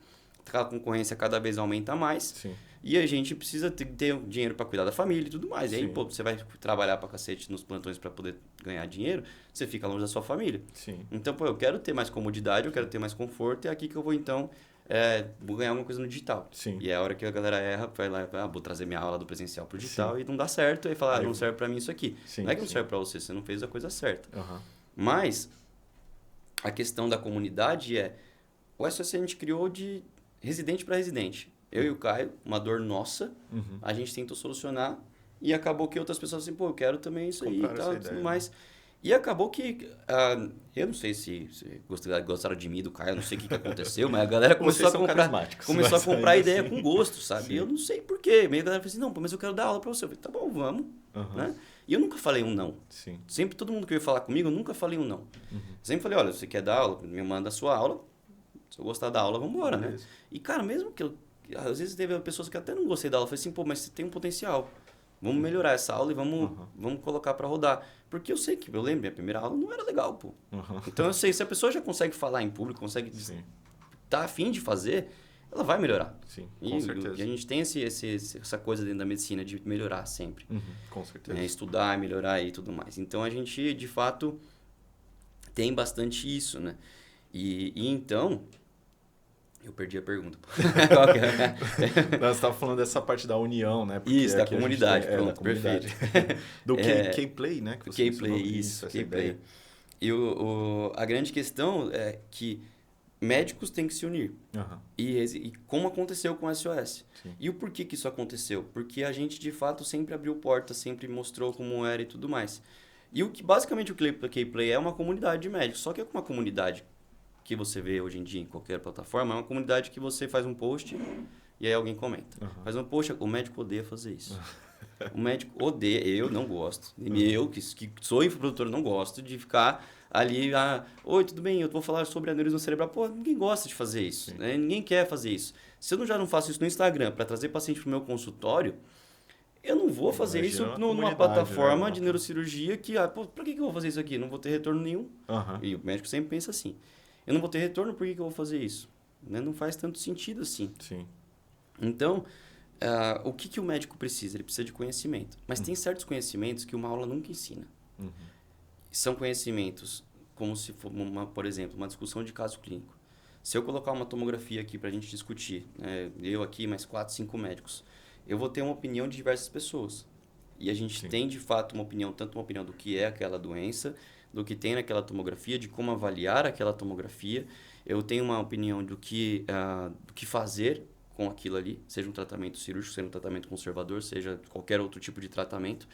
a concorrência cada vez aumenta mais, e a gente precisa ter dinheiro para cuidar da família e tudo mais. E aí, pô, você vai trabalhar pra cacete nos plantões para poder ganhar dinheiro, você fica longe da sua família. Então, pô, eu quero ter mais comodidade, eu quero ter mais conforto, é aqui que eu vou, então, vou ganhar alguma coisa no digital. E é a hora que a galera erra, vai lá, vou trazer minha aula do presencial pro digital, e não dá certo, aí fala, não serve para mim isso aqui. Não é que não serve para você não fez a coisa certa. Mas... A questão da comunidade o SOS a gente criou de residente para residente. Eu e o Caio, uma dor nossa, a gente tentou solucionar e acabou que outras pessoas assim, pô, eu quero também isso aí e tal, tudo mais. E acabou que, eu não sei se gostaram de mim, do Caio, eu não sei o que aconteceu, mas a galera começou a comprar ideia com gosto, sabe? Sim. E eu não sei por quê. Meio a galera falou assim, não, mas eu quero dar aula pra você. Eu falei, tá bom, vamos, né? E eu nunca falei um não. Sim. Sempre, todo mundo que veio falar comigo, eu nunca falei um não. Sempre falei, olha, você quer dar aula? Me manda a sua aula. Se eu gostar da aula, vamos embora, né? E, cara, mesmo que às vezes teve pessoas que até não gostei da aula. Eu falei assim, pô, mas você tem um potencial. Vamos melhorar essa aula e vamos colocar para rodar. Porque eu sei que, eu lembro, minha primeira aula não era legal, pô. Então eu sei, se a pessoa já consegue falar em público, consegue tá afim de fazer, ela vai melhorar. Sim, com certeza. E a gente tem essa coisa dentro da medicina de melhorar sempre. Com certeza. Estudar, melhorar e tudo mais. Então a gente, de fato, tem bastante isso, né? E então... Eu perdi a pergunta. Qual que é? Você estava falando dessa parte da união, né? Porque isso, da comunidade, pronto, da comunidade. Perfeito. Do K-Play, né? K-Play, isso, K-Play. E a grande questão é que médicos têm que se unir. E como aconteceu com o SOS. Sim. E o porquê que isso aconteceu? Porque a gente, de fato, sempre abriu portas, sempre mostrou como era e tudo mais. E basicamente o K-Play é uma comunidade de médicos, só que é uma comunidade que você vê hoje em dia em qualquer plataforma, é uma comunidade que você faz um post e aí alguém comenta. Faz um post, o médico odeia fazer isso. O médico odeia, eu não gosto. Eu, que sou infoprodutor, não gosto de ficar ali, oi, tudo bem, eu vou falar sobre aneurisma cerebral. Pô, ninguém gosta de fazer isso, né? Ninguém quer fazer isso. Se eu já não faço isso no Instagram para trazer paciente para o meu consultório, eu não vou fazer isso numa plataforma, né, de neurocirurgia que, pô, pra que eu vou fazer isso aqui? Não vou ter retorno nenhum. E o médico sempre pensa assim. Eu não vou ter retorno, por que eu vou fazer isso? Né? Não faz tanto sentido assim. Sim. Então, o que o médico precisa? Ele precisa de conhecimento. Mas tem certos conhecimentos que uma aula nunca ensina. São conhecimentos como se for, por exemplo, uma discussão de caso clínico. Se eu colocar uma tomografia aqui para a gente discutir, eu aqui, mais 4, 5 médicos, eu vou ter uma opinião de diversas pessoas. E a gente tem, de fato, uma opinião, tanto uma opinião do que é aquela doença, do que tem naquela tomografia, de como avaliar aquela tomografia. Eu tenho uma opinião do que fazer com aquilo ali, seja um tratamento cirúrgico, seja um tratamento conservador, seja qualquer outro tipo de tratamento.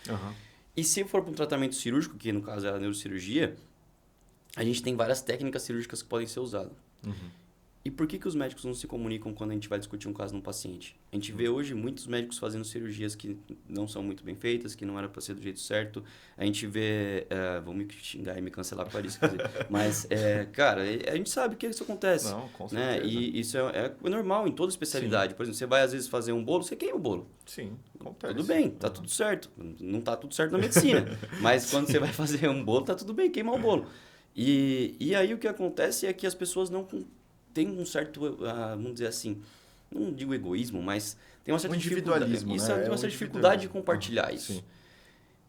E se for para um tratamento cirúrgico, que no caso é a neurocirurgia, a gente tem várias técnicas cirúrgicas que podem ser usadas. E por que os médicos não se comunicam quando a gente vai discutir um caso num paciente? A gente vê hoje muitos médicos fazendo cirurgias que não são muito bem feitas, que não era para ser do jeito certo. A gente vê... vão me xingar e me cancelar por isso. Mas, cara, a gente sabe que isso acontece. Não, com certeza. Né? E isso é normal em toda especialidade. Sim. Por exemplo, você vai às vezes fazer um bolo, você queima o bolo. Sim, acontece. Tudo bem, tá tudo certo. Não tá tudo certo na medicina. Mas quando você vai fazer um bolo, tá tudo bem, queimar o bolo. E aí o que acontece é que as pessoas não... tem um certo, vamos dizer assim, não digo egoísmo, mas tem uma certa individualismo, dificuldade. né? Tem uma certa dificuldade de compartilhar isso. Sim.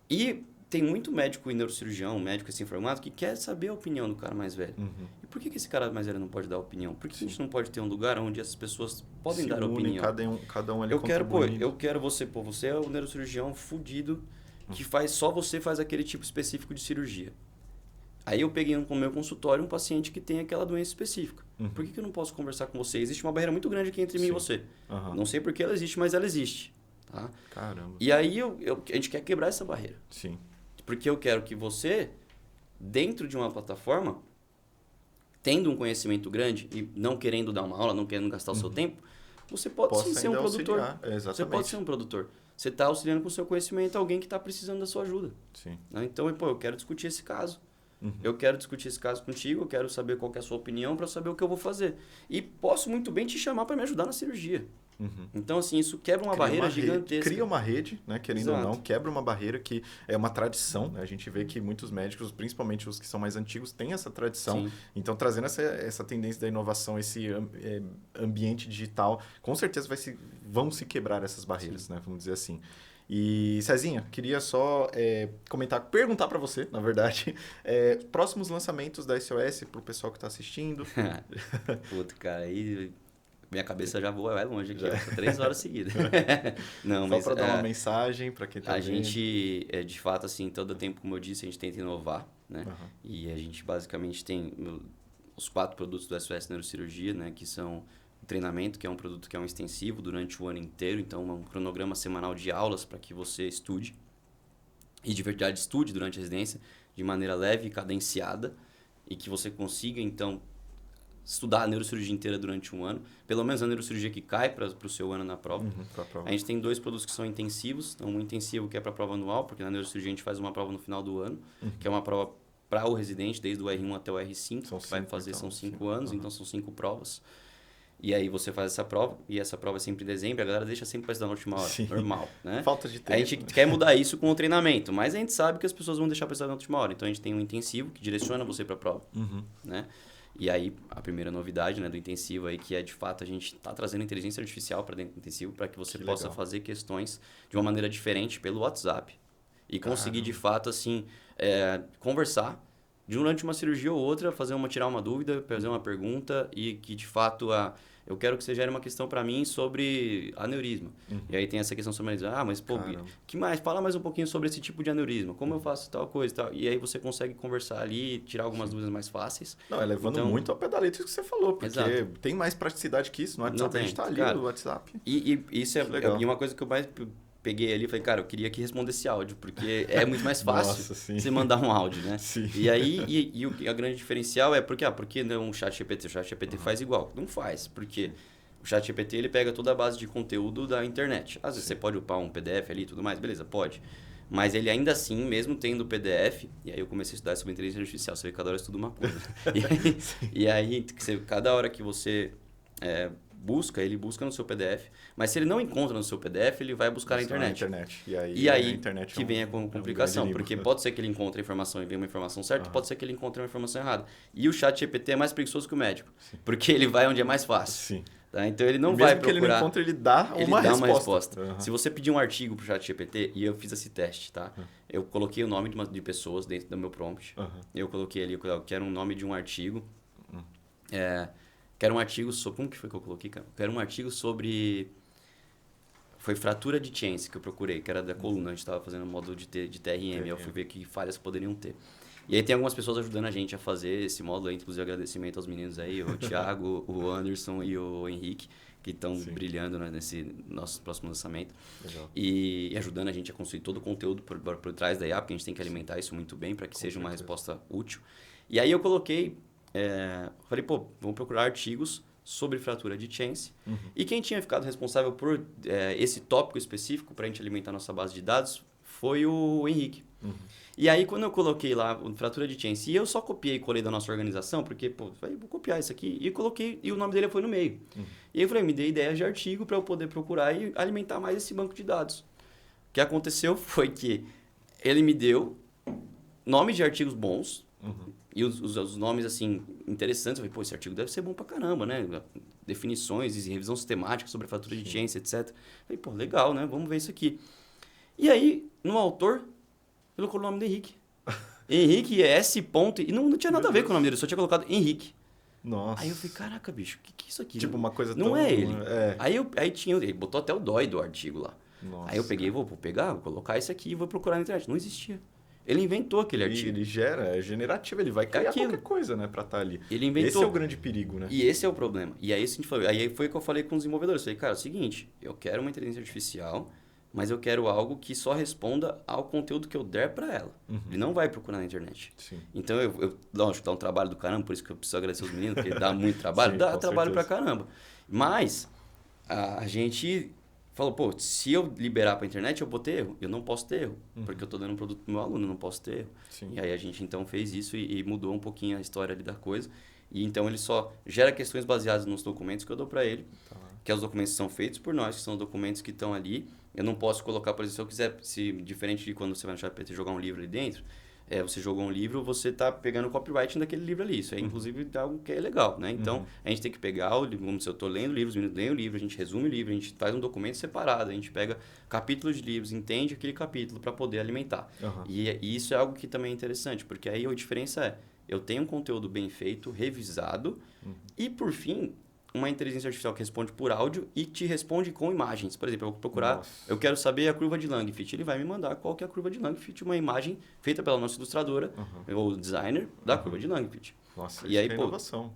E tem muito médico e neurocirurgião, médico assim formado, que quer saber a opinião do cara mais velho. E por que esse cara mais velho não pode dar opinião? Por que a gente não pode ter um lugar onde essas pessoas podem dar opinião? Cada um ali eu quero você é o neurocirurgião fudido que só você faz aquele tipo específico de cirurgia. Aí eu peguei no meu consultório um paciente que tem aquela doença específica. Por que eu não posso conversar com você? Existe uma barreira muito grande aqui entre mim e você. Não sei por que ela existe, mas ela existe. Tá? Caramba. E aí a gente quer quebrar essa barreira. Sim. Porque eu quero que você, dentro de uma plataforma, tendo um conhecimento grande e não querendo dar uma aula, não querendo gastar o seu tempo, você pode sim ser um produtor. Você pode ser um produtor. Você está auxiliando com o seu conhecimento alguém que está precisando da sua ajuda. Sim. Então, eu quero discutir esse caso. Eu quero discutir esse caso contigo, eu quero saber qual que é a sua opinião para saber o que eu vou fazer. E posso muito bem te chamar para me ajudar na cirurgia. Então, assim, isso quebra uma barreira gigantesca. Cria uma rede, né, querendo ou não, quebra uma barreira que é uma tradição. Né? A gente vê que muitos médicos, principalmente os que são mais antigos, têm essa tradição. Sim. Então, trazendo essa tendência da inovação, esse ambiente digital, com certeza vão se quebrar essas barreiras, né, vamos dizer assim. E, Cezinha, queria só perguntar para você, na verdade, próximos lançamentos da SOS para o pessoal que está assistindo. Puta, cara, aí minha cabeça já voa longe aqui, 3 horas seguidas. Não, só para dar uma mensagem para quem está vendo. A gente, de fato, assim, todo tempo, como eu disse, a gente tenta inovar, né? E a gente basicamente tem os 4 produtos do SOS Neurocirurgia, né? Que são treinamento, que é um produto que é um extensivo durante o ano inteiro, então é um cronograma semanal de aulas para que você estude e de verdade estude durante a residência. de maneira leve e cadenciada e que você consiga, então, estudar a neurocirurgia inteira durante um ano, pelo menos a neurocirurgia que cai para o seu ano na prova. Pra prova. A gente tem 2 produtos que são intensivos, um intensivo que é para a prova anual, porque na neurocirurgia a gente faz uma prova no final do ano, que é uma prova para o residente, desde o R1 até o R5, São que vai 5, fazer, então, são 5 5. anos, então são 5 provas. E aí você faz essa prova, e essa prova é sempre em dezembro, a galera deixa sempre para estudar na última hora, Sim. normal, né? Falta de tempo. A gente quer mudar isso com o treinamento, mas a gente sabe que as pessoas vão deixar para estudar na última hora. Então a gente tem um intensivo que direciona você para a prova, né? E aí, a primeira novidade, né, do intensivo aí, que é de fato a gente está trazendo inteligência artificial para dentro do intensivo para que você possa fazer questões de uma maneira diferente pelo WhatsApp e conseguir de fato assim conversar durante uma cirurgia ou outra, tirar uma dúvida, fazer uma pergunta e que de fato eu quero que você gere uma questão para mim sobre aneurisma. E aí tem essa questão sobre aneurisma. Mas pô, que mais? Fala mais um pouquinho sobre esse tipo de aneurisma. Como eu faço tal coisa e tal. E aí você consegue conversar ali, tirar algumas dúvidas mais fáceis. Não, é levando muito ao pé da letra isso que você falou, porque tem mais praticidade que isso. No WhatsApp a gente tá ali no WhatsApp. E isso e uma coisa que eu mais peguei ali, falei, cara, eu queria que respondesse áudio, porque é muito mais fácil você mandar um áudio, né? Sim. E aí, a grande diferencial é porque não é um chat GPT? O chat GPT faz igual. Não faz, porque o chat GPT ele pega toda a base de conteúdo da internet. Às vezes você pode upar um PDF ali e tudo mais, beleza, pode. Mas ele ainda assim, mesmo tendo o PDF, e aí eu comecei a estudar sobre inteligência artificial, você vê que cada hora eu estudo uma coisa. e aí cada hora que você ele busca no seu PDF, mas se ele não encontra no seu PDF, ele vai buscar na internet. E aí a internet que vem a complicação, porque pode ser que ele encontre a informação e venha uma informação certa, pode ser que ele encontre uma informação errada. E o chat GPT é mais preguiçoso que o médico, porque ele vai onde é mais fácil. Sim. Tá? Então ele não vai procurar... Mesmo que ele não encontre, ele dá uma resposta. Se você pedir um artigo para o chat GPT, e eu fiz esse teste, tá? Eu coloquei o nome de pessoas dentro do meu prompt. Eu coloquei ali, eu quero um nome de um artigo. Quero um artigo sobre... Como que foi que eu coloquei, cara? Quero um artigo sobre... Foi fratura de Chance que eu procurei, que era da coluna. A gente estava fazendo um módulo de TRM. Eu fui ver que falhas poderiam ter. E aí tem algumas pessoas ajudando a gente a fazer esse módulo aí. Inclusive, agradecimento aos meninos aí. O Thiago, o Anderson e o Henrique, que estão brilhando, né, nesse nosso próximo lançamento. Legal. E ajudando a gente a construir todo o conteúdo por trás da IA, porque a gente tem que alimentar isso muito bem para que seja uma resposta útil. E aí eu coloquei... falei, pô, vamos procurar artigos sobre fratura de Chance. E quem tinha ficado responsável por esse tópico específico para a gente alimentar nossa base de dados foi o Henrique. E aí, quando eu coloquei lá fratura de Chance, e eu só copiei e colei da nossa organização, porque, pô, falei, vou copiar isso aqui, e coloquei, e o nome dele foi no meio. E aí eu falei, me dei ideias de artigo para eu poder procurar e alimentar mais esse banco de dados. O que aconteceu foi que ele me deu nomes de artigos bons, e os nomes, assim, interessantes. Eu falei, pô, esse artigo deve ser bom pra caramba, né? Definições e revisão sistemática sobre a fratura de Chance, etc. Eu falei, pô, legal, né? Vamos ver isso aqui. E aí, no autor, ele colocou o nome do Henrique. Henrique é S. Ponto, e não tinha nada a ver com o nome dele, só tinha colocado Henrique. Nossa. Aí eu falei, caraca, bicho, o que é isso aqui? Tipo, uma coisa não tão... é ele. Aí tinha, ele botou até o DOI do artigo lá. Nossa. Aí eu peguei, vou colocar isso aqui e vou procurar na internet. Não existia. Ele inventou aquele artigo. Ele é generativo, ele vai criar qualquer coisa, né, pra estar ali. Ele inventou. Esse é o grande perigo, né? E esse é o problema. E aí, a gente falou, aí foi que eu falei com os desenvolvedores. Eu falei, cara, é o seguinte, eu quero uma inteligência artificial, mas eu quero algo que só responda ao conteúdo que eu der para ela. Ele não vai procurar na internet. Sim. Então, lógico, dá um trabalho do caramba, por isso que eu preciso agradecer os meninos, porque dá muito trabalho. Sim, dá trabalho pra caramba. Mas, a gente falou, pô, se eu liberar pra internet, eu vou ter erro. Eu não posso ter erro, porque eu tô dando um produto pro meu aluno, eu não posso ter erro. Sim. E aí, a gente, então, fez isso e mudou um pouquinho a história ali da coisa. E, então, ele só gera questões baseadas nos documentos que eu dou para ele. Que os documentos são feitos por nós, que são os documentos que estão ali. Eu não posso colocar, por exemplo, se eu quiser, diferente de quando você vai no ChatGPT jogar um livro ali dentro, você jogou um livro, você está pegando o copyright daquele livro ali. Isso é, inclusive, algo que é legal, né? Então, a gente tem que pegar o livro, como se eu estou lendo livros, os meninos leem o livro, a gente resume o livro, a gente faz um documento separado, a gente pega capítulos de livros, entende aquele capítulo para poder alimentar. E isso é algo que também é interessante, porque aí a diferença é, eu tenho um conteúdo bem feito, revisado, e, por fim, uma inteligência artificial que responde por áudio e te responde com imagens. Por exemplo, eu vou procurar, eu quero saber a curva de Langfit. Ele vai me mandar qual que é a curva de Langfit, uma imagem feita pela nossa ilustradora, ou designer, da curva de Langfit. Nossa, e aí, inovação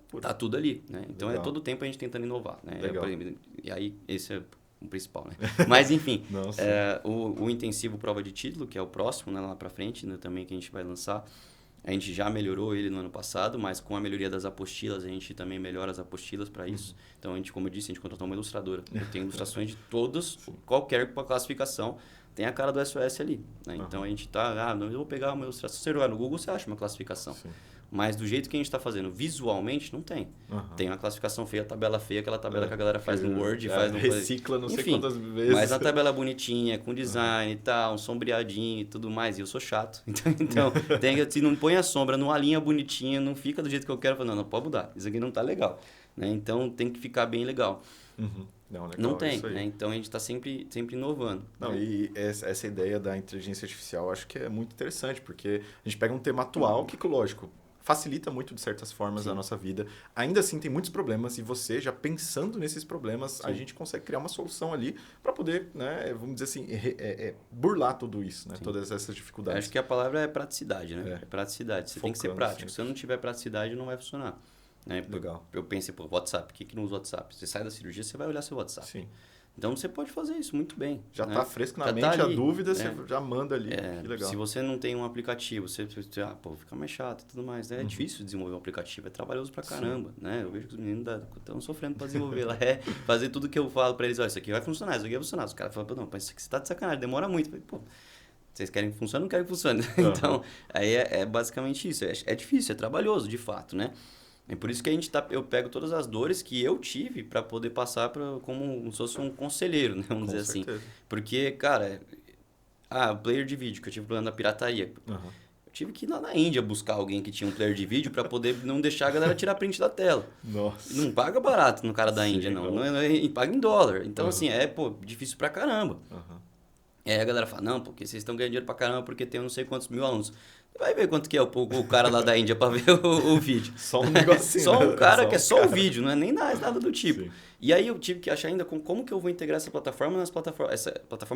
pura. Tá tudo ali, né? Então, todo o tempo a gente tentando inovar, né? Legal. E aí, esse é o principal, né? Mas, enfim, Não, sim. o intensivo prova de título, que é o próximo, né, lá pra frente, né, também que a gente vai lançar, a gente já melhorou ele no ano passado, mas com a melhoria das apostilas, a gente também melhora as apostilas para isso. Então, como eu disse, a gente contratou uma ilustradora. Eu tenho ilustrações de todas, qualquer classificação, tem a cara do SOS ali. Né? Então, a gente tá, não, eu vou pegar uma ilustração. Você vai no Google, você acha uma classificação. Sim. Mas do jeito que a gente está fazendo visualmente, não tem. Tem uma classificação feia, tabela feia, aquela tabela que a galera faz no Word, faz no... Recicla não sei quantas vezes. Mas a tabela bonitinha, com design e tal, um sombreadinho e tudo mais. E eu sou chato. Então se não põe a sombra numa linha bonitinha, não fica do jeito que eu quero, eu falo, não pode mudar. Isso aqui não tá legal. Né? Então tem que ficar bem legal. Não, legal, não tem, né? Então a gente está sempre inovando. Não, né? E essa ideia da inteligência artificial eu acho que é muito interessante, porque a gente pega um tema atual que, lógico, facilita muito de certas formas a nossa vida. Ainda assim, tem muitos problemas e você, já pensando nesses problemas, a gente consegue criar uma solução ali para poder, né, vamos dizer assim, burlar tudo isso, né? Todas essas dificuldades. Acho que a palavra é praticidade, né? É praticidade. Você tem que ser prático. Sempre. Se você não tiver praticidade, não vai funcionar. Né? Legal. Eu pensei, WhatsApp, o que não usa WhatsApp? Você sai da cirurgia, você vai olhar seu WhatsApp. Sim. Então, você pode fazer isso muito bem. Já né? está fresco na já mente, tá a ali, dúvida você já manda ali. Que legal. Se você não tem um aplicativo, fica mais chato e tudo mais. Né? É difícil desenvolver um aplicativo, é trabalhoso pra caramba. Né? Eu vejo que os meninos estão sofrendo para desenvolver lá. Fazer tudo que eu falo para eles, isso aqui vai funcionar, isso aqui vai funcionar. Os caras falam, não, mas isso aqui você tá de sacanagem, demora muito. Eu falei, vocês querem que funcione ou não querem que funcione? Então, aí é basicamente isso. É difícil, é trabalhoso, de fato, né? É por isso que eu pego todas as dores que eu tive para poder passar como se fosse um conselheiro, né? Vamos dizer certeza. assim. Porque, cara, o player de vídeo, que eu tive problema da pirataria. Eu tive que ir lá na Índia buscar alguém que tinha um player de vídeo para poder não deixar a galera tirar print da tela. Nossa. Não paga barato no cara da Índia, não. Paga em dólar. Então, assim, difícil pra caramba. Aí a galera fala, não, porque vocês estão ganhando dinheiro pra caramba porque tem não sei quantos mil alunos. Vai ver quanto que é o cara lá da Índia pra ver o vídeo. Só um negocinho. Só um cara que é só o vídeo, não é nem nada do tipo. Sim. E aí eu tive que achar ainda como que eu vou integrar essa plataforma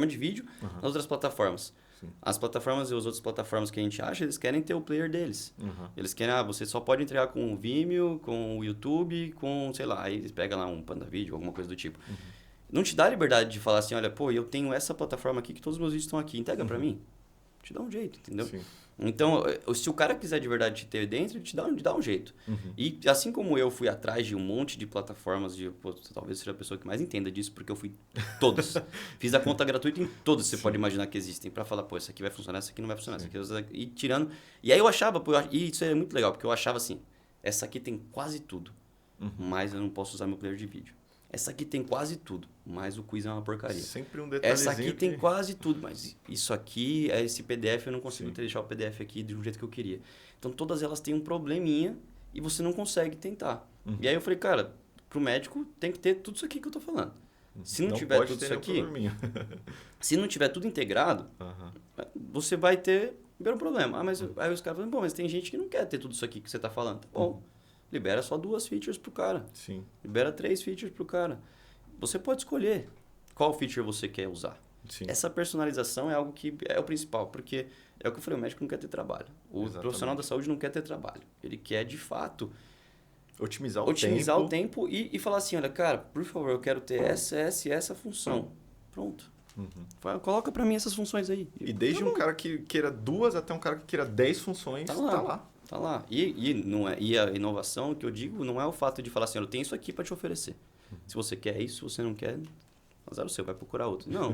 de vídeo nas outras plataformas. Sim. As plataformas e as outras plataformas que a gente acha, eles querem ter o player deles. Eles querem, você só pode entregar com o Vimeo, com o YouTube, com, sei lá, aí eles pegam lá um PandaVideo, alguma coisa do tipo. Não te dá a liberdade de falar assim, olha, eu tenho essa plataforma aqui que todos os meus vídeos estão aqui, entrega pra mim. Te dá um jeito, entendeu? Sim. Então, se o cara quiser de verdade te ter dentro, ele te dá um jeito. E assim como eu fui atrás de um monte de plataformas, talvez seja a pessoa que mais entenda disso, porque eu fui todas. Fiz a conta gratuita em todas, você pode imaginar que existem, para falar, essa aqui vai funcionar, essa aqui não vai funcionar, essa aqui, e tirando. E aí eu achava, e isso é muito legal, porque eu achava assim, essa aqui tem quase tudo, mas eu não posso usar meu player de vídeo. Essa aqui tem quase tudo, mas o quiz é uma porcaria. Sempre um detalhezinho. Essa aqui tem quase tudo, mas isso aqui, esse PDF, eu não consigo deixar o PDF aqui do jeito que eu queria. Então, todas elas têm um probleminha e você não consegue tentar. E aí eu falei, cara, pro médico tem que ter tudo isso aqui que eu tô falando. Se não tiver tudo isso aqui, se não tiver tudo integrado, você vai ter um problema. Mas aí os caras falam, mas tem gente que não quer ter tudo isso aqui que você tá falando. Tá bom. Libera só 2 features pro cara. Sim. Libera 3 features pro cara. Você pode escolher qual feature você quer usar. Sim. Essa personalização é algo que é o principal, porque é o que eu falei, o médico não quer ter trabalho. O profissional da saúde não quer ter trabalho. Ele quer, de fato, otimizar o tempo e falar assim, olha, cara, por favor, eu quero ter essa função. Pronto. Coloca pra mim essas funções aí. E desde um cara que queira 2 até um cara que queira 10 funções, tá lá. Tá lá. E a inovação que eu digo não é o fato de falar assim, eu tenho isso aqui para te oferecer. Se você quer isso, se você não quer, azar o seu, vai procurar outro. Não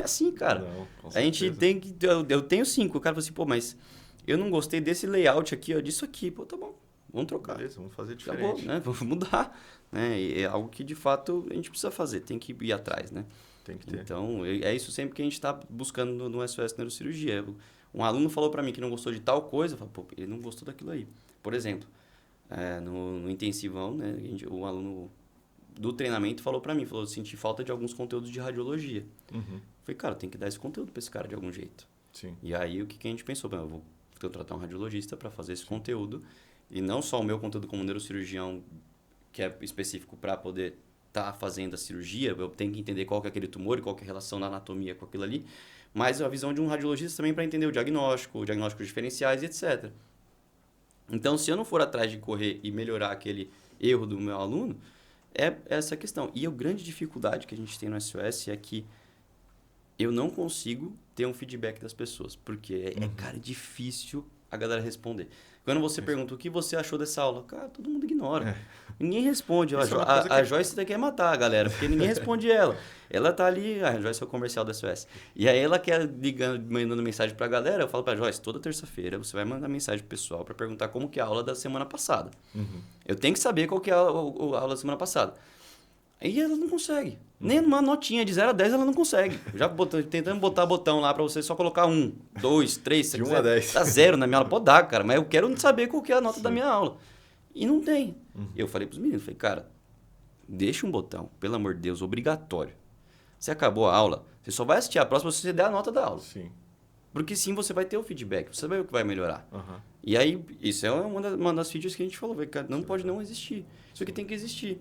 é assim, cara. Não, a gente tem que... Eu tenho 5. O cara fala assim, mas eu não gostei desse layout aqui, disso aqui. Tá bom, vamos trocar. Beleza, vamos fazer diferente. Acabou, né? Vamos mudar. Né? E é algo que, de fato, a gente precisa fazer. Tem que ir atrás, né? Tem que ter. Então, é isso sempre que a gente está buscando no SOS Neurocirurgia. Um aluno falou para mim que não gostou de tal coisa, eu falei, ele não gostou daquilo aí. Por exemplo, no intensivão, né, o aluno do treinamento falou para mim, eu senti falta de alguns conteúdos de radiologia. Falei, cara, tem que dar esse conteúdo para esse cara de algum jeito. Sim. E aí, o que a gente pensou? Eu vou contratar um radiologista para fazer esse conteúdo, e não só o meu conteúdo como neurocirurgião, que é específico para poder estar fazendo a cirurgia, eu tenho que entender qual que é aquele tumor e qual que é a relação da anatomia com aquilo ali, mas a visão de um radiologista também para entender o diagnóstico diferenciais e etc. Então, se eu não for atrás de correr e melhorar aquele erro do meu aluno, é essa questão. E a grande dificuldade que a gente tem no SOS é que eu não consigo ter um feedback das pessoas, porque cara, é difícil a galera responder. Quando você pergunta o que você achou dessa aula, cara, todo mundo ignora. Ninguém responde. A Joyce quer matar a galera, porque ninguém responde ela. Ela tá ali, a Joyce é o comercial da SOS. E aí ela quer ligando, mandando mensagem pra galera, eu falo pra Joyce, toda terça-feira você vai mandar mensagem pro pessoal pra perguntar como que é a aula da semana passada. Eu tenho que saber qual que é a aula da semana passada. Aí ela não consegue. Nem numa notinha de 0 a 10 ela não consegue. Já tentando botar botão lá pra você só colocar 1, 2, 3, de 1 a 10. Tá 0 na minha aula. Pode dar, cara. Mas eu quero saber qual que é a nota da minha aula. E não tem. Eu falei pros meninos, falei, cara, deixa um botão, pelo amor de Deus, obrigatório. Você acabou a aula, você só vai assistir a próxima se você der a nota da aula. Sim. Porque sim, você vai ter o feedback, você vai ver o que vai melhorar. E aí, isso é uma das features que a gente falou, cara, não pode não existir. Isso aqui tem que existir.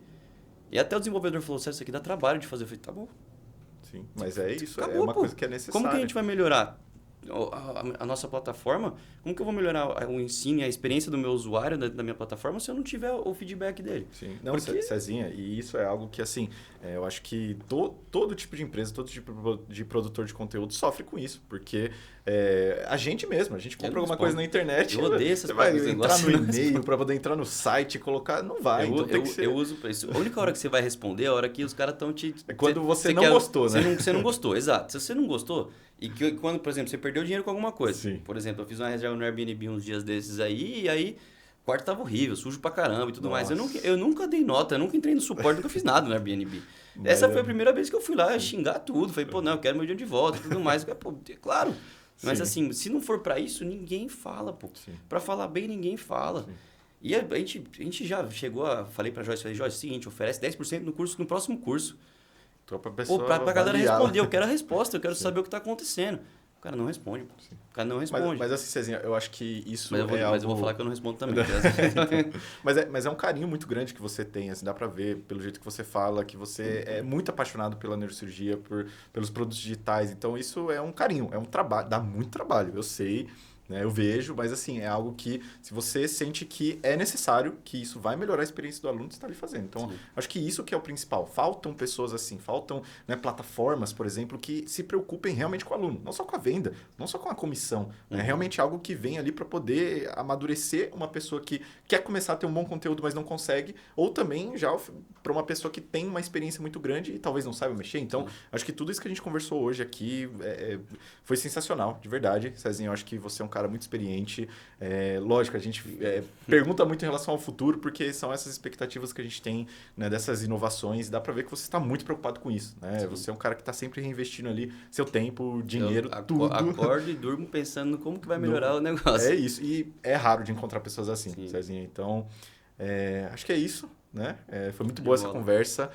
E até o desenvolvedor falou, sério, isso aqui dá trabalho de fazer. Eu falei, tá bom. Sim, mas é isso, Acabou, é uma coisa que é necessária. Como que a gente vai melhorar a nossa plataforma? Como que eu vou melhorar o ensino e a experiência do meu usuário da minha plataforma se eu não tiver o feedback dele? Sim. Não, Cezinha, e isso é algo que, assim, eu acho que todo tipo de empresa, todo tipo de produtor de conteúdo sofre com isso, porque a gente mesmo, a gente compra alguma coisa na internet, eu odeio essas você vai entrar no negócios, e-mail para poder entrar no site e colocar, não vai. Eu uso isso. A única hora que você vai responder é a hora que os caras estão te... É quando você não gostou, né? Você não gostou, exato. Se você não gostou, e quando, por exemplo, você perdeu dinheiro com alguma coisa. Sim. Por exemplo, eu fiz uma reserva no Airbnb uns dias desses aí, e aí o quarto tava horrível, sujo pra caramba e tudo mais. Eu nunca dei nota, eu nunca entrei no suporte, nunca fiz nada no Airbnb. Essa foi a primeira vez que eu fui lá xingar tudo. Falei, pô, não, eu quero meu dinheiro de volta e tudo mais. Pô, claro. Mas assim, se não for pra isso, ninguém fala, pô. Pra falar bem, ninguém fala. Sim. E a gente já chegou falei pra Joyce, Joyce, é o seguinte, oferece 10% no próximo curso. Então, pra galera responder, eu quero a resposta, eu quero saber o que tá acontecendo. O cara não responde. O cara não responde. Mas assim, Cezinha, eu acho que isso mas eu vou falar que eu não respondo também. Mas é um carinho muito grande que você tem, assim, dá pra ver pelo jeito que você fala, que você é muito apaixonado pela neurocirurgia, pelos produtos digitais. Então, isso é um carinho, é um trabalho, dá muito trabalho, eu sei, né? Eu vejo, mas assim, é algo que, se você sente que é necessário, que isso vai melhorar a experiência do aluno, você está ali fazendo. Então, acho que isso que é o principal. Faltam pessoas assim, faltam, né, plataformas, por exemplo, que se preocupem realmente com o aluno. Não só com a venda, não só com a comissão. É realmente algo que vem ali para poder amadurecer uma pessoa que quer começar a ter um bom conteúdo, mas não consegue. Ou também já para uma pessoa que tem uma experiência muito grande e talvez não saiba mexer. Então, acho que tudo isso que a gente conversou hoje aqui foi sensacional, de verdade. Cezinha, eu acho que você é um cara muito experiente. Lógico, a gente pergunta muito em relação ao futuro, porque são essas expectativas que a gente tem, né, dessas inovações. Dá para ver que você está muito preocupado com isso. Né? Você é um cara que está sempre reinvestindo ali seu tempo, dinheiro, tudo. Acordo e durmo pensando no como que vai melhorar o negócio. É isso. E é raro de encontrar pessoas assim, Cezinha. Então, acho que é isso. Né? Foi muito boa essa conversa.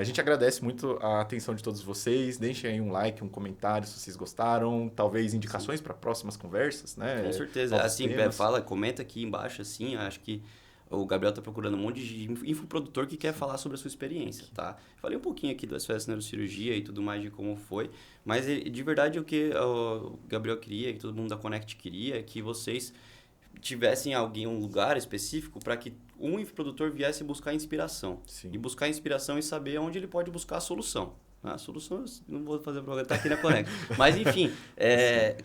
A gente agradece muito a atenção de todos vocês. Deixem aí um like, um comentário se vocês gostaram. Talvez indicações para próximas conversas, né? Com certeza. Assim, comenta aqui embaixo, assim. Acho que o Gabriel está procurando um monte de infoprodutor que quer falar sobre a sua experiência, tá? Falei um pouquinho aqui do SOS Neurocirurgia e tudo mais de como foi. Mas, de verdade, o que o Gabriel queria, que todo mundo da Connect queria, é que vocês tivessem um lugar específico para que um infoprodutor viesse buscar inspiração. Sim. E buscar inspiração e saber onde ele pode buscar a solução. A solução, não vou fazer programa, tá aqui na Connect. Mas, enfim,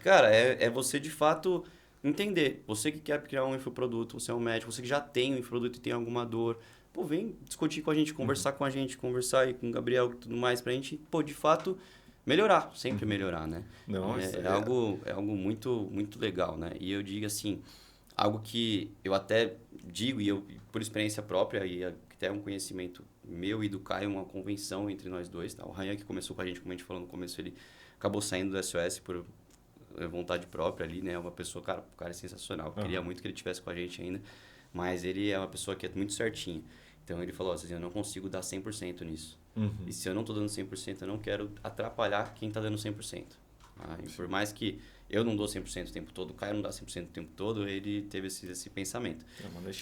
cara, é você de fato entender. Você que quer criar um infoproduto, você é um médico, você que já tem um infoproduto e tem alguma dor, pô, vem discutir com a gente, conversar com a gente, conversar aí com o Gabriel e tudo mais, pra gente, pô, de fato, melhorar, sempre melhorar, né? Não, é algo muito, muito legal, né? E eu digo assim, algo que eu até digo, e eu, por experiência própria, e até um conhecimento meu e do Caio, uma convenção entre nós dois, tá? O Ryan, que começou com a gente, como a gente falou no começo, ele acabou saindo do SOS por vontade própria ali, né? Uma pessoa, cara, o cara é sensacional. Queria muito que ele estivesse com a gente ainda, mas ele é uma pessoa que é muito certinho. Então ele falou assim, eu não consigo dar 100% nisso. E se eu não tô dando 100%, eu não quero atrapalhar quem tá dando 100%. E por mais que eu não dou 100% o tempo todo, o Caio não dá 100% o tempo todo, ele teve esse pensamento.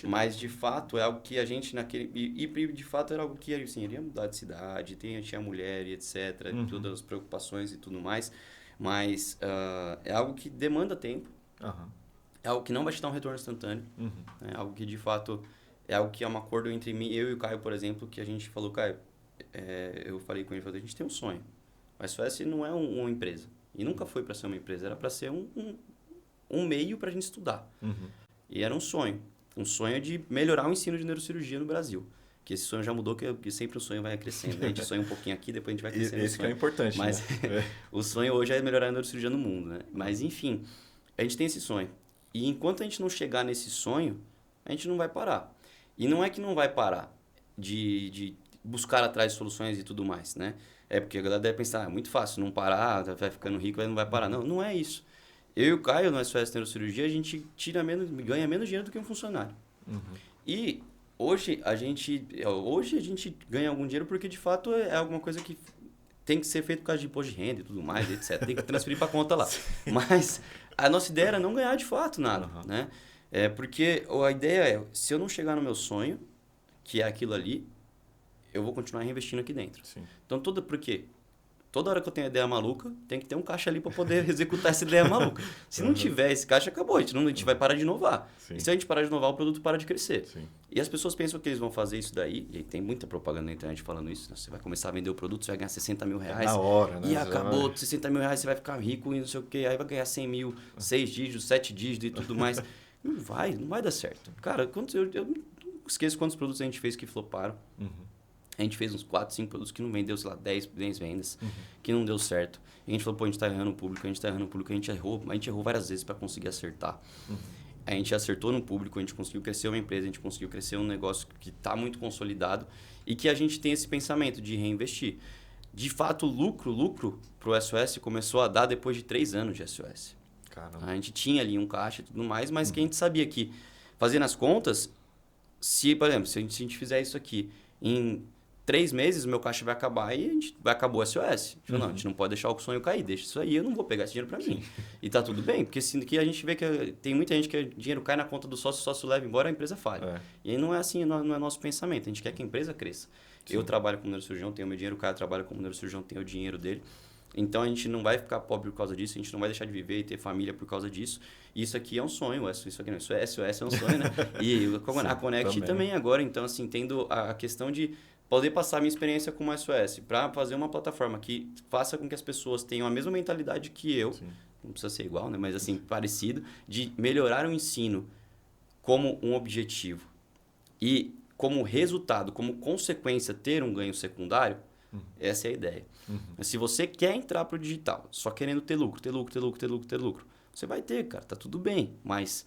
Mas, de fato, é algo que a gente naquele... E de fato, era algo que, assim, ele ia mudar de cidade, tinha mulher e etc, todas as preocupações e tudo mais. Mas é algo que demanda tempo. É algo que não vai te dar um retorno instantâneo. É algo que, de fato, é algo que é um acordo entre mim, eu e o Caio, por exemplo, que a gente falou, Caio, eu falei com ele, a gente tem um sonho. A SOS não é uma empresa. E nunca foi para ser uma empresa, era para ser um meio para a gente estudar. E era um sonho. Um sonho de melhorar o ensino de neurocirurgia no Brasil. Que esse sonho já mudou, que sempre o sonho vai crescendo. Né? A gente sonha um pouquinho aqui, depois a gente vai crescendo. Esse que é importante, mas né? o sonho hoje é melhorar a neurocirurgia no mundo, né? Mas, enfim, a gente tem esse sonho. E enquanto a gente não chegar nesse sonho, a gente não vai parar. E não é que não vai parar de buscar atrás de soluções e tudo mais, né? É porque a galera deve pensar, é muito fácil, não parar, vai ficando rico, não vai parar. Não, não é isso. Eu e o Caio, no SOS Neurocirurgia, a gente ganha menos dinheiro do que um funcionário. E hoje a gente ganha algum dinheiro porque, de fato, é alguma coisa que tem que ser feito por causa de imposto de renda e tudo mais, etc. Tem que transferir para a conta lá. Mas a nossa ideia era não ganhar, de fato, nada, né? Porque a ideia é, se eu não chegar no meu sonho, que é aquilo ali, eu vou continuar reinvestindo aqui dentro. Sim. Então, por quê? Toda hora que eu tenho ideia maluca, tem que ter um caixa ali para poder executar essa ideia maluca. Se não tiver esse caixa, acabou. A gente vai parar de inovar. Sim. E se a gente parar de inovar, o produto para de crescer. Sim. E as pessoas pensam que eles vão fazer isso daí, e tem muita propaganda na internet falando isso, né? Você vai começar a vender o produto, você vai ganhar 60 mil reais. Na hora, né? E acabou, 60 mil reais, você vai ficar rico e não sei o quê. Aí vai ganhar 100 mil, 6 dígitos, 7 dígitos e tudo mais. Não vai dar certo. Cara, eu não esqueço quantos produtos a gente fez que floparam. A gente fez uns 4, 5 produtos que não vendeu, sei lá, 10 vendas, que não deu certo. E a gente falou, pô, a gente tá errando o público, a gente errou várias vezes para conseguir acertar. A gente acertou no público, a gente conseguiu crescer uma empresa, a gente conseguiu crescer um negócio que está muito consolidado e que a gente tem esse pensamento de reinvestir. De fato, o lucro pro SOS começou a dar depois de 3 anos de SOS. Caramba. A gente tinha ali um caixa e tudo mais, mas que a gente sabia que, fazendo as contas, por exemplo, se a gente fizer isso aqui em 3 meses, o meu caixa vai acabar e acabou o SOS. Não, a gente não pode deixar o sonho cair, deixa isso aí, eu não vou pegar esse dinheiro para mim. E tá tudo bem, porque que a gente vê que tem muita gente que o dinheiro cai na conta do sócio, o sócio leva embora, a empresa falha. E aí não é assim, não é nosso pensamento, a gente quer que a empresa cresça. Sim. Eu trabalho como neurocirurgião, tenho meu dinheiro, o cara trabalha como neurocirurgião, tem o dinheiro dele. Então a gente não vai ficar pobre por causa disso, a gente não vai deixar de viver e ter família por causa disso. E isso aqui é um sonho, isso aqui não, isso é SOS, é um sonho, né? E a Connect também agora, então assim, tendo a questão de poder passar a minha experiência com o SOS para fazer uma plataforma que faça com que as pessoas tenham a mesma mentalidade que eu, Sim. não precisa ser igual, né? Mas assim, parecido, de melhorar o ensino como um objetivo e como resultado, como consequência, ter um ganho secundário, essa é a ideia. Mas se você quer entrar para o digital, só querendo ter lucro, você vai ter, cara, tá tudo bem, mas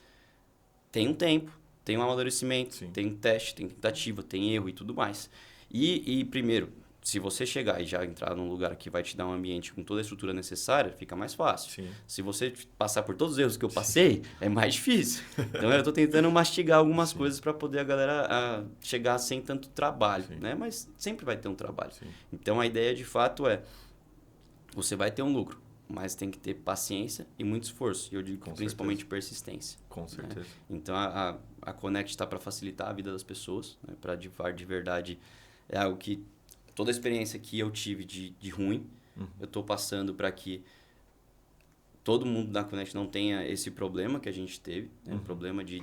tem um tempo, tem um amadurecimento, Sim. tem um teste, tem tentativa, tem erro e tudo mais. E primeiro, se você chegar e já entrar num lugar que vai te dar um ambiente com toda a estrutura necessária, fica mais fácil. Sim. Se você passar por todos os erros que eu passei, é mais difícil. Então, eu estou tentando mastigar algumas Sim. coisas para poder a galera chegar sem tanto trabalho, né? Mas sempre vai ter um trabalho. Sim. Então, a ideia, de fato, você vai ter um lucro, mas tem que ter paciência e muito esforço. E eu digo principalmente persistência. Com certeza. Né? Então, a Connect está para facilitar a vida das pessoas, né? Para de verdade... É algo que toda a experiência que eu tive de ruim, eu estou passando para que todo mundo da Connect não tenha esse problema que a gente teve. Né? O problema de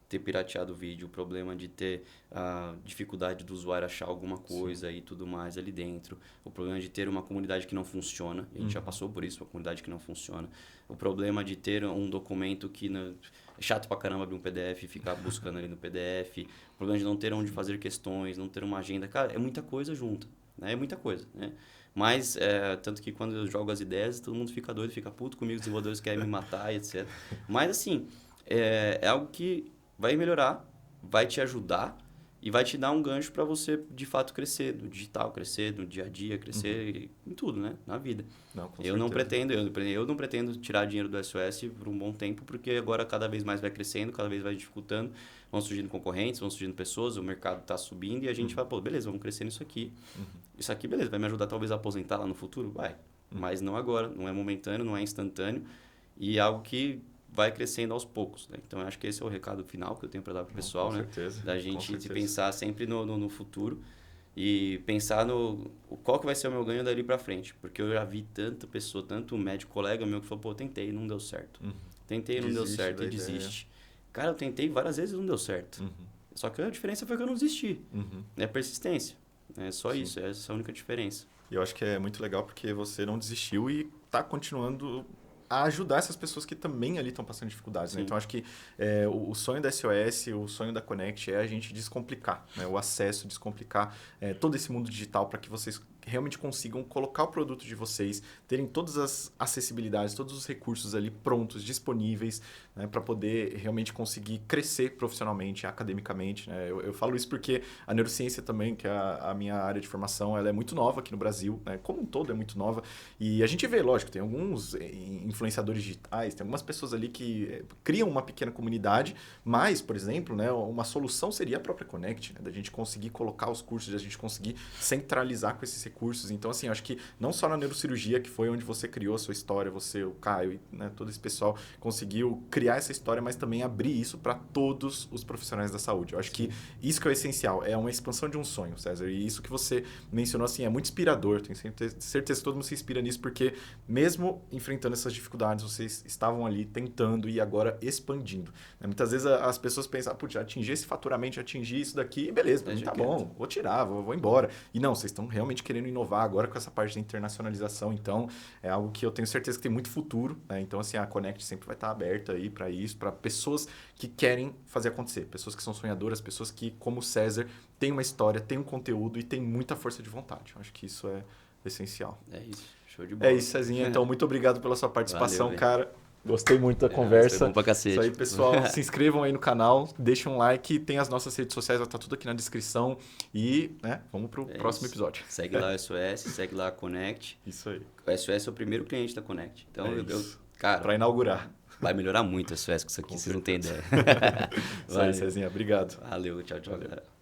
ter pirateado o vídeo, o problema de ter a dificuldade do usuário achar alguma coisa Sim. e tudo mais ali dentro. O problema de ter uma comunidade que não funciona. A gente já passou por isso, uma comunidade que não funciona. O problema de ter um documento que... É chato pra caramba abrir um PDF e ficar buscando ali no PDF. O problema de não ter onde fazer questões, não ter uma agenda. Cara, é muita coisa junta. Né? É muita coisa, né? Mas, tanto que quando eu jogo as ideias, todo mundo fica doido, fica puto comigo, os desenvolvedores querem me matar e etc. Mas, assim, é algo que vai melhorar, vai te ajudar e vai te dar um gancho para você, de fato, crescer no digital, crescer no dia a dia, crescer em tudo, né? Na vida. Não, eu não pretendo tirar dinheiro do SOS por um bom tempo, porque agora cada vez mais vai crescendo, cada vez vai dificultando, vão surgindo concorrentes, vão surgindo pessoas, o mercado está subindo e a gente vai, pô, beleza, vamos crescer nisso aqui. Isso aqui, beleza, vai me ajudar talvez a aposentar lá no futuro? Vai. Mas não agora, não é momentâneo, não é instantâneo e é algo que vai crescendo aos poucos, né? Então, eu acho que esse é o recado final que eu tenho para dar para o pessoal, né? Certeza, da gente pensar sempre no futuro e pensar no qual que vai ser o meu ganho dali para frente. Porque eu já vi tanta pessoa, tanto médico, colega meu que falou, pô, tentei, não deu certo. Tentei, não deu certo e desiste. Cara, eu tentei várias vezes e não deu certo. Só que a diferença foi que eu não desisti. Uhum. É persistência. É só Sim. isso, essa é a única diferença. E eu acho que é muito legal porque você não desistiu e está continuando a ajudar essas pessoas que também ali estão passando dificuldades, né? Sim. Então, acho que o sonho da SOS, o sonho da Connect é a gente descomplicar, né? O acesso, descomplicar todo esse mundo digital para que vocês realmente consigam colocar o produto de vocês, terem todas as acessibilidades, todos os recursos ali prontos, disponíveis, né? Para poder realmente conseguir crescer profissionalmente, academicamente, né? Eu falo isso porque a neurociência também, que é a minha área de formação, ela é muito nova aqui no Brasil, né? Como um todo é muito nova. E a gente vê, lógico, tem alguns influenciadores digitais, tem algumas pessoas ali que criam uma pequena comunidade, mas, por exemplo, né, uma solução seria a própria Connect, né? Da gente conseguir colocar os cursos, da gente conseguir centralizar com esses recursos. Então, assim, acho que não só na neurocirurgia, que foi onde você criou a sua história, você, o Caio e né, todo esse pessoal conseguiu criar essa história, mas também abrir isso para todos os profissionais da saúde. Eu acho que isso que é o essencial, é uma expansão de um sonho, César. E isso que você mencionou, assim, é muito inspirador. Tenho certeza que todo mundo se inspira nisso, porque mesmo enfrentando essas dificuldades, vocês estavam ali tentando e agora expandindo. Né? Muitas vezes as pessoas pensam, putz, já atingi esse faturamento, já atingi isso daqui, beleza, pra mim tá bom, vou tirar, vou embora. E não, vocês estão realmente querendo inovar agora com essa parte da internacionalização, então é algo que eu tenho certeza que tem muito futuro, né? Então, assim, a Connect sempre vai estar aberta aí para isso, para pessoas que querem fazer acontecer, pessoas que são sonhadoras, pessoas que, como o César, têm uma história, têm um conteúdo e têm muita força de vontade. Eu acho que isso é essencial. É isso, show de bola. É isso, Cezinha. Então, muito obrigado pela sua participação, Valeu, cara. Gostei muito da conversa. Foi bom pra cacete. Isso aí, pessoal. Se inscrevam aí no canal, deixem um like, tem as nossas redes sociais, vai estar tudo aqui na descrição. E, né, vamos pro próximo episódio. Segue lá o SOS, segue lá a Connect. Isso aí. O SOS é o primeiro cliente da Connect. Então, cara, para inaugurar. Vai melhorar muito o SOS com isso aqui, vocês não têm ideia. Isso aí, Cezinha. Obrigado. Valeu, tchau, Valeu. galera.